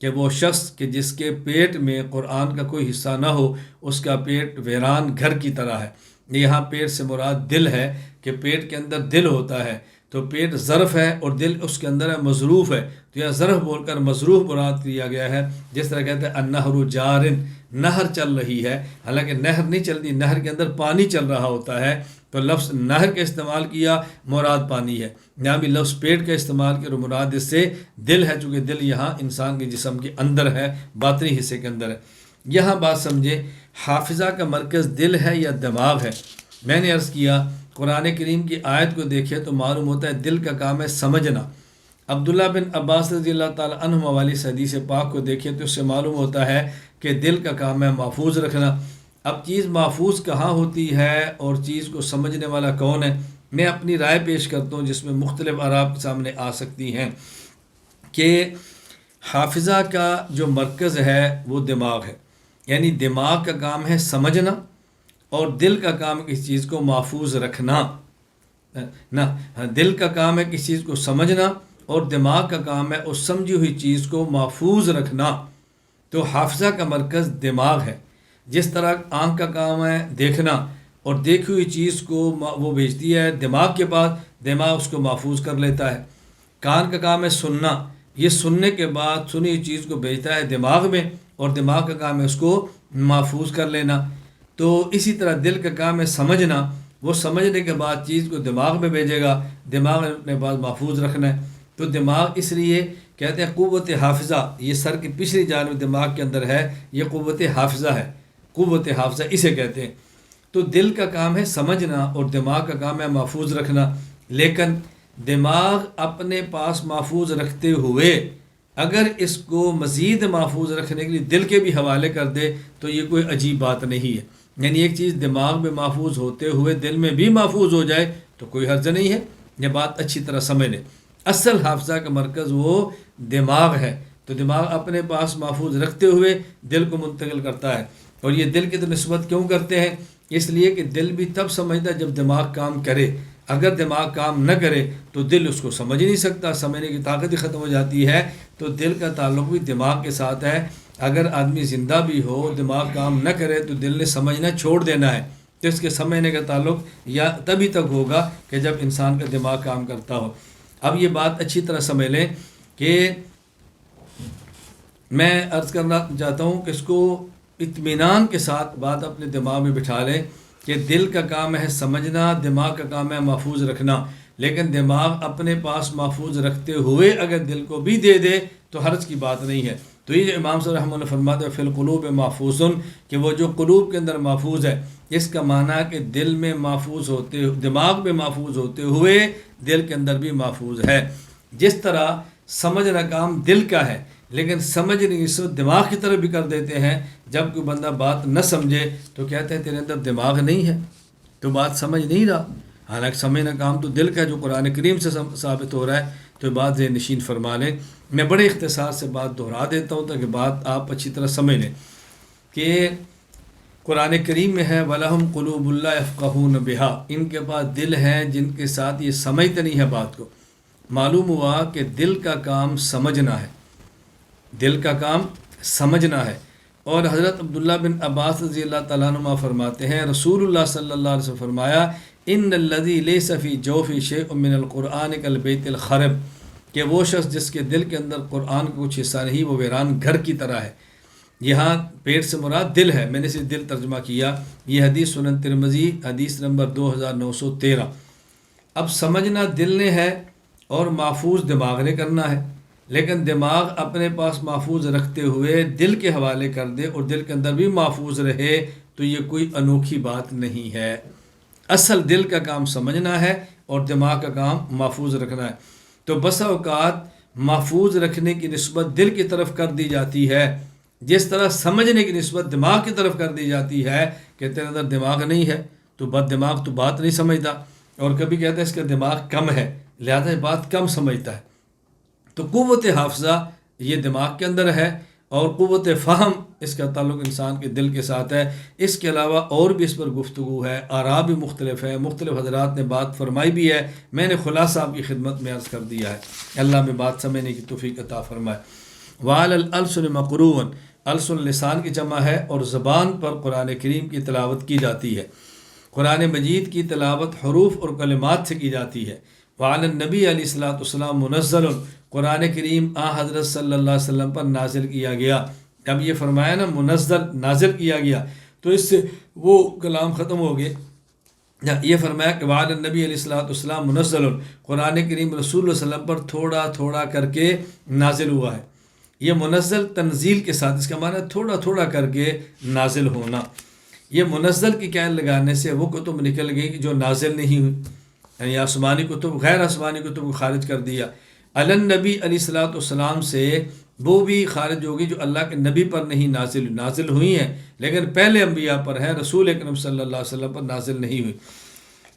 کہ وہ شخص کہ جس کے پیٹ میں قرآن کا کوئی حصہ نہ ہو اس کا پیٹ ویران گھر کی طرح ہے۔ یہاں پیٹ سے مراد دل ہے کہ پیٹ کے اندر دل ہوتا ہے، تو پیٹ ظرف ہے اور دل اس کے اندر ہے مظروف ہے، تو یہ ظرف بول کر مظروف مراد کیا گیا ہے۔ جس طرح کہتے ہیں النہر جارن، نہر چل رہی ہے، حالانکہ نہر نہیں چلتی، نہر کے اندر پانی چل رہا ہوتا ہے، تو لفظ نہر کا استعمال کیا، مراد پانی ہے۔ یہاں بھی لفظ پیٹ کا استعمال کیا، مراد اس سے دل ہے، چونکہ دل یہاں انسان کے جسم کے اندر ہے، باطنی حصے کے اندر ہے۔ یہاں بات سمجھے، حافظہ کا مرکز دل ہے یا دماغ ہے؟ میں نے عرض کیا قرآن کریم کی آیت کو دیکھے تو معلوم ہوتا ہے دل کا کام ہے سمجھنا۔ عبداللہ بن عباس رضی اللہ تعالیٰ عنہ والی حدیث پاک کو دیکھے تو اس سے معلوم ہوتا ہے کہ دل کا کام ہے محفوظ رکھنا۔ اب چیز محفوظ کہاں ہوتی ہے اور چیز کو سمجھنے والا کون ہے؟ میں اپنی رائے پیش کرتا ہوں جس میں مختلف آراء کے سامنے آ سکتی ہیں کہ حافظہ کا جو مرکز ہے وہ دماغ ہے، یعنی دماغ کا کام ہے سمجھنا اور دل کا کام ہے کسی چیز کو محفوظ رکھنا۔ دل کا کام ہے کسی چیز کو سمجھنا اور دماغ کا کام ہے اس سمجھی ہوئی چیز کو محفوظ رکھنا۔ تو حافظہ کا مرکز دماغ ہے۔ جس طرح آنکھ کا کام ہے دیکھنا اور دیکھی ہوئی چیز کو وہ بھیجتی ہے دماغ کے پاس، دماغ اس کو محفوظ کر لیتا ہے۔ کان کا کام ہے سننا، یہ سننے کے بعد سنی ہوئی چیز کو بھیجتا ہے دماغ میں اور دماغ کا کام ہے اس کو محفوظ کر لینا۔ تو اسی طرح دل کا کام ہے سمجھنا، وہ سمجھنے کے بعد چیز کو دماغ میں بھیجے گا، دماغ نے اپنے پاس محفوظ رکھنا ہے۔ تو دماغ اس لیے کہتے ہیں قوت حافظہ، یہ سر کی پچھلی جانب دماغ کے اندر ہے، یہ قوت حافظہ ہے، قوت حافظہ اسے کہتے ہیں۔ تو دل کا کام ہے سمجھنا اور دماغ کا کام ہے محفوظ رکھنا، لیکن دماغ اپنے پاس محفوظ رکھتے ہوئے اگر اس کو مزید محفوظ رکھنے کے لیے دل کے بھی حوالے کر دے تو یہ کوئی عجیب بات نہیں ہے۔ یعنی ایک چیز دماغ میں محفوظ ہوتے ہوئے دل میں بھی محفوظ ہو جائے تو کوئی حرج نہیں ہے۔ یہ بات اچھی طرح سمجھ لیں، اصل حافظہ کا مرکز وہ دماغ ہے، تو دماغ اپنے پاس محفوظ رکھتے ہوئے دل کو منتقل کرتا ہے۔ اور یہ دل کی تو نسبت کیوں کرتے ہیں؟ اس لیے کہ دل بھی تب سمجھتا ہے جب دماغ کام کرے، اگر دماغ کام نہ کرے تو دل اس کو سمجھ نہیں سکتا، سمجھنے کی طاقت ہی ختم ہو جاتی ہے۔ تو دل کا تعلق بھی دماغ کے ساتھ ہے، اگر آدمی زندہ بھی ہو دماغ کام نہ کرے تو دل نے سمجھنا چھوڑ دینا ہے، تو اس کے سمجھنے کا تعلق یا تبھی تک ہوگا کہ جب انسان کا دماغ کام کرتا ہو۔ اب یہ بات اچھی طرح سمجھ لیں کہ میں عرض کرنا چاہتا ہوں کہ اس کو اطمینان کے ساتھ بات اپنے دماغ میں بٹھا لیں کہ دل کا کام ہے سمجھنا، دماغ کا کام ہے محفوظ رکھنا، لیکن دماغ اپنے پاس محفوظ رکھتے ہوئے اگر دل کو بھی دے دے تو حرج کی بات نہیں ہے۔ تو یہ جو امام صاحب رحمہ اللہ فرماتے ہیں فی القلوب محفوظ، کہ وہ جو قلوب کے اندر محفوظ ہے، اس کا معنی ہے کہ دل میں محفوظ ہوتے، دماغ میں محفوظ ہوتے ہوئے دل کے اندر بھی محفوظ ہے۔ جس طرح سمجھنا کام دل کا ہے لیکن سمجھنے کی صورت دماغ کی طرف بھی کر دیتے ہیں، جب کوئی بندہ بات نہ سمجھے تو کہتے ہیں تیرے اندر دماغ نہیں ہے، تو بات سمجھ نہیں رہا، حالانکہ سمجھنا کام تو دل کا جو قرآن کریم سے ثابت ہو رہا ہے۔ تو بات ذہن نشین فرما لیں، میں بڑے اختصار سے بات دہرا دیتا ہوں تاکہ بات آپ اچھی طرح سمجھ لیں کہ قرآن کریم میں ہے وَلَهُمْ قُلُوبُ لَا يَفْقَهُونَ بِهَا، ان کے پاس دل ہیں جن کے ساتھ یہ سمجھتے نہیں ہے بات کو۔ معلوم ہوا کہ دل کا کام سمجھنا ہے، دل کا کام سمجھنا ہے۔ اور حضرت عبداللہ بن عباس رضی اللہ تعالیٰ عنہ فرماتے ہیں رسول اللہ صلی اللہ علیہ وسلم فرمایا ان الذی لیس فی جوفی شیء من القرآن کالبیت الخرب، کہ وہ شخص جس کے دل کے اندر قرآن کا کچھ حصہ نہیں وہ ویران گھر کی طرح ہے۔ یہاں پیٹ سے مراد دل ہے، میں نے صرف دل ترجمہ کیا۔ یہ حدیث سنن ترمذی حدیث نمبر 2913۔ اب سمجھنا دل نے ہے اور محفوظ دماغ نے کرنا ہے، لیکن دماغ اپنے پاس محفوظ رکھتے ہوئے دل کے حوالے کر دے اور دل کے اندر بھی محفوظ رہے تو یہ کوئی انوکھی بات نہیں ہے۔ اصل دل کا کام سمجھنا ہے اور دماغ کا کام محفوظ رکھنا ہے۔ تو بسا اوقات محفوظ رکھنے کی نسبت دل کی طرف کر دی جاتی ہے، جس طرح سمجھنے کی نسبت دماغ کی طرف کر دی جاتی ہے کہ تیرے اندر دماغ نہیں ہے تو بد دماغ تو بات نہیں سمجھتا، اور کبھی کہتا ہے اس کا دماغ کم ہے لہذا بات کم سمجھتا ہے۔ تو قوت حافظہ یہ دماغ کے اندر ہے اور قوت فہم اس کا تعلق انسان کے دل کے ساتھ ہے۔ اس کے علاوہ اور بھی اس پر گفتگو ہے، آراء بھی مختلف ہے، مختلف حضرات نے بات فرمائی بھی ہے، میں نے خلاصہ آپ کی خدمت میں عرض کر دیا ہے۔ اللہ میں بات سمجھنے کی توفیق عطا فرمائے۔ وَعَلَى الْأَلْسُنِ مَقْرُوًا، السن لسان کی جمع ہے اور زبان پر قرآن کریم کی تلاوت کی جاتی ہے۔ قرآن مجید کی تلاوت حروف اور کلمات سے کی جاتی ہے۔ وعلی النبی علیہ الصلوۃ والسلام منزل، قرآن کریم حضرت صلی اللہ علیہ وسلم پر نازل کیا گیا۔ اب یہ فرمایا نا منزل، نازل کیا گیا، تو اس سے وہ کلام ختم ہو گئے۔ یہ فرمایا کہ وعلی النبی علیہ الصلوۃ والسلام منزل، قرآن کریم رسول اللہ صلی اللہ علیہ وسلم پر تھوڑا تھوڑا کر کے نازل ہوا ہے۔ یہ منزل تنزیل کے ساتھ، اس کا معنی تھوڑا تھوڑا کر کے نازل ہونا۔ یہ منزل کی قید لگانے سے وہ کتب نکل گئی کہ جو نازل نہیں ہوئی، یعنی آسمانی کتب غیر آسمانی کتب کو خارج کر دیا۔ علی النبی علیہ الصلوۃ والسلام سے وہ بھی خارج ہوگی جو اللہ کے نبی پر نہیں نازل ہوئی ہیں، لیکن پہلے انبیاء پر ہے، رسول اکرم صلی اللہ علیہ وسلم پر نازل نہیں ہوئی۔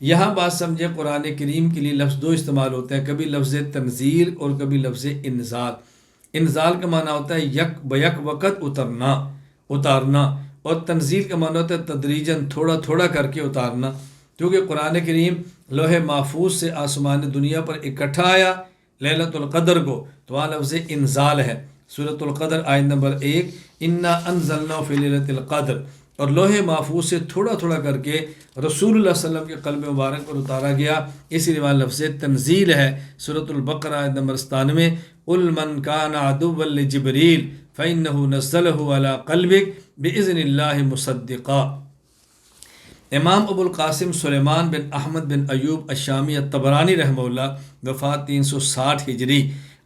یہاں بات سمجھے، قرآن کریم کے لیے لفظ دو استعمال ہوتے ہیں، کبھی لفظ تنزیل اور کبھی لفظ انزال۔ انزال کا معنی ہوتا ہے یک بیک وقت اتارنا، اور تنزیل کا معنی ہوتا ہے تدریجاً، تھوڑا تھوڑا کر کے اتارنا۔ کیونکہ قرآن کریم لوح محفوظ سے آسمان دنیا پر اکٹھا آیا لیلۃ القدر کو، تو وہاں لفظ انزال ہے۔ سورۃ القدر آیت نمبر 1، انا انزلناہ فی لیلۃ القدر، اور لوح محفوظ سے تھوڑا تھوڑا کر کے رسول اللہ صلی اللہ علیہ وسلم کے قلب مبارک پر اتارا گیا، اسی لیے وہاں لفظ تنزیل ہے۔ سورۃ البقرہ آیت نمبر 97، قل من کان عدوا لجبریل فإنہ نزلہ علی قلبک بإذن اللہ مصدقا۔ امام ابو القاسم سلیمان بن احمد بن ایوب الشامی الطبرانی رحمہ اللہ، وفات 360 ہجری،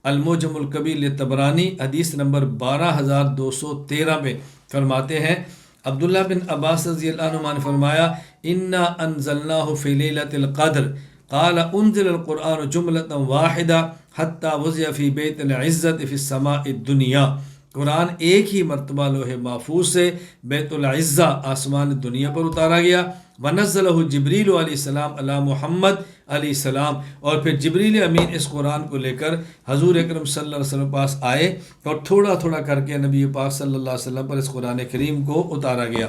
المعجم الکبیر للطبرانی حدیث نمبر 12213 میں فرماتے ہیں، عبداللہ بن عباس رضی اللہ عنہ نے فرمایا، انا انزلناہ فی لیلۃ القدر قال انزل القرآن جملۃ واحدہ حتی وضع فی بیت العزت فی السماء الدنیا۔ قرآن ایک ہی مرتبہ لوح محفوظ سے بیت العزہ آسمان دنیا پر اتارا گیا، ونزلہ جبریل علیہ السلام علی محمد علیہ السلام، اور پھر جبریل امین اس قرآن کو لے کر حضور اکرم صلی اللہ علیہ وسلم پاس آئے، اور تھوڑا تھوڑا کر کے نبی پاک صلی اللہ علیہ وسلم پر اس قرآن کریم کو اتارا گیا۔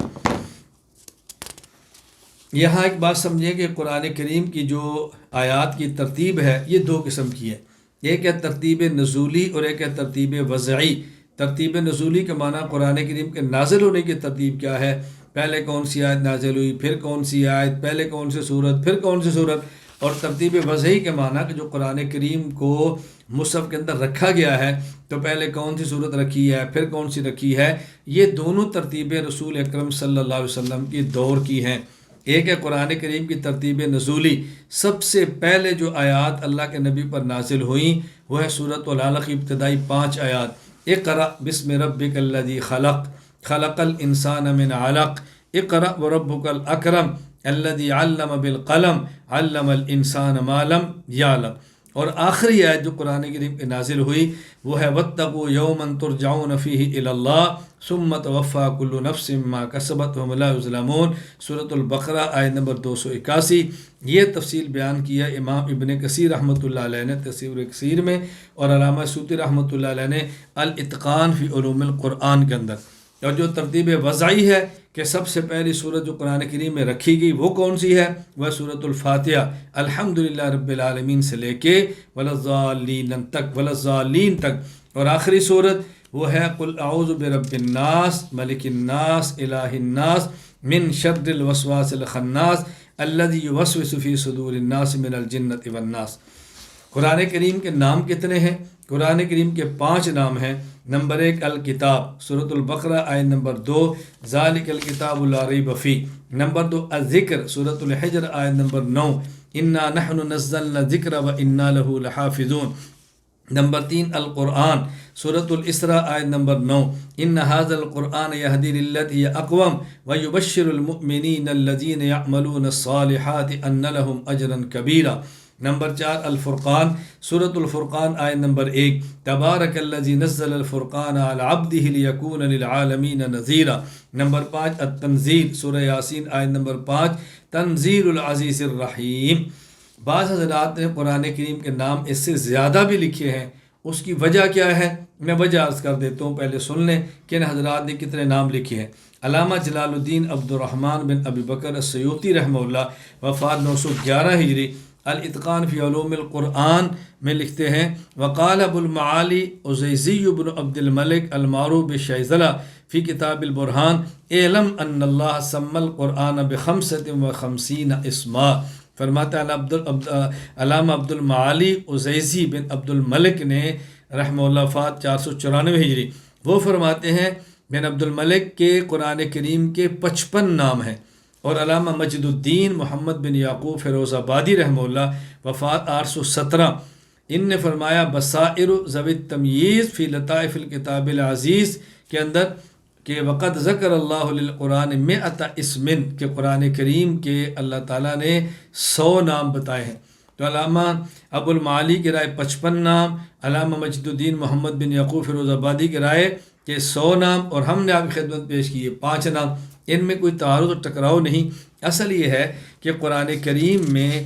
یہاں ایک بات سمجھیں کہ قرآن کریم کی جو آیات کی ترتیب ہے یہ دو قسم کی ہے، ایک ہے ترتیب نزولی اور ایک ہے ترتیب وضعی۔ ترتیب نزولی کے معنی قرآن کریم کے نازل ہونے کی ترتیب کیا ہے، پہلے کون سی آیت نازل ہوئی، پھر کون سی آیت، پہلے کون سی صورت، پھر کون سی صورت۔ اور ترتیب وضعی کے معنی کہ جو قرآن کریم کو مصحف کے اندر رکھا گیا ہے تو پہلے کون سی صورت رکھی ہے، پھر کون سی رکھی ہے۔ یہ دونوں ترتیبیں رسول اکرم صلی اللہ علیہ وسلم کی دور کی ہیں۔ ایک ہے قرآن کریم کی ترتیب نزولی، سب سے پہلے جو آیات اللہ کے نبی پر نازل ہوئیں وہ ہے سورۃ العلق کی ابتدائی 5 آیات، اقرأ بسم ربک الذی خلق خلق الانسان من علق اقرأ وربک الاکرم الذی علم بالقلم علم الانسان ما لم یعلم۔ اور آخری آیت جو قرآن کریم پہ نازل ہوئی وہ ہے واتقوا یوما ترجعون فیہ الی اللہ ثم توفی کل نفس ما کسبت وہم لا یظلمون، سورۃ البقرہ آیت نمبر 281۔ یہ تفصیل بیان کیا امام ابن کثیر رحمۃ اللہ علیہ نے تفسیر کثیر میں، اور علامہ سیوطی رحمۃ اللہ علیہ نے الاتقان فی علوم القرآن کے اندر۔ اور جو ترتیب وضعی ہے کہ سب سے پہلی سورت جو قرآن کریم میں رکھی گئی وہ کون سی ہے، وہ سورۃ الفاتحہ، الحمدللہ رب العالمین سے لے کے ولضالین تک، اور آخری سورت وہ ہے قل اعوذ برب الناس ملک الناس الہ الناس من شر الوسواس الخناس الذی یوسوس فی صدور الناس من الجنۃ والناس۔ قرآن کریم کے نام کتنے ہیں؟ قرآن کریم کے 5 نام ہیں۔ نمبر 1 الکتاب، سورۃ البقرہ آیت نمبر 2، ذالک الکتاب لا ریب فیہ۔ نمبر 2 الذکر، سورۃ الحجر آیت نمبر 9، انا نحن نزلنا الذکر وانا لہ لحافظون۔ نمبر 3 القرآن، سورۃ الاسراء آیت نمبر 9، ان ھذا القرآن یہدی للتی ہی اقوم ویبشر المؤمنین الذین یعملون الصالحات ان لہم اجرا کبیرا۔ نمبر 4 الفرقان، سورۃ الفرقان آیت نمبر 1، تبارک الذی نزل الفرقان علی عبدہ لیکون للعالمین نذیرا۔ نمبر 5 التنزیل، سورہ یاسین آیت نمبر 5، تنزیل العزیز الرحیم۔ بعض حضرات نے قرآن کریم کے نام اس سے زیادہ بھی لکھے ہیں، اس کی وجہ کیا ہے؟ میں وجہ عرض کر دیتا ہوں، پہلے سن لیں کہ ان حضرات نے کتنے نام لکھے ہیں۔ علامہ جلال الدین عبد الرحمن بن ابی بکر السیوطی رحمہ اللہ، وفات 911 ہجری، الاتقان فی علوم القرآن میں لکھتے ہیں، وقال ابو المعالی عزیزی بن عبد الملک المعروف بالشیزلہ فی کتاب البرہان، اعلم ان اللہ سمی القرآن ب55 اسما۔ فرماتا ہے علامہ عبد المعالی عزیزی بن عبد الملک نے رحمہ اللہ، فات 494 ہجری، وہ فرماتے ہیں بن عبد الملک کے قرآن کریم کے 55 نام ہیں۔ اور علامہ مجد الدین محمد بن یعقوب فیروز آبادی رحمہ اللہ، وفات 817، ان نے فرمایا بصائر ذوی التمییز فی لطائف الکتاب العزیز کے اندر کہ وقد ذکر اللہ للقرآن 100 اسم، کہ قرآن کریم کے اللہ تعالیٰ نے 100 نام بتائے ہیں۔ تو علامہ ابو المعالی کی رائے 55 نام، علامہ مجد الدین محمد بن یعقوب فیروز آبادی کی رائے کہ 100 نام، اور ہم نے آپ کی خدمت پیش کی ہے 5 نام۔ ان میں کوئی تعارض اور ٹکراؤ نہیں۔ اصل یہ ہے کہ قرآن کریم میں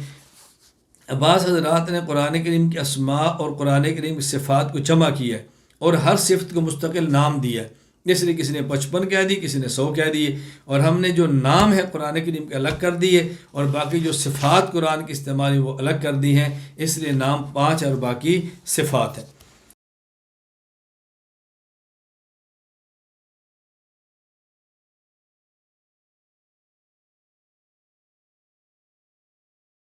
بعض حضرات نے قرآن کریم کے اسماء اور قرآن کریم کی صفات کو جمع کیا ہے اور ہر صفت کو مستقل نام دیا ہے، اس لیے کسی نے 55 کہہ دی، کسی نے 100 کہہ دیے، اور ہم نے جو نام ہے قرآن کریم کے الگ کر دیے اور باقی جو صفات قرآن کی استعمال ہے وہ الگ کر دی ہیں، اس لیے نام 5 اور باقی صفات ہیں۔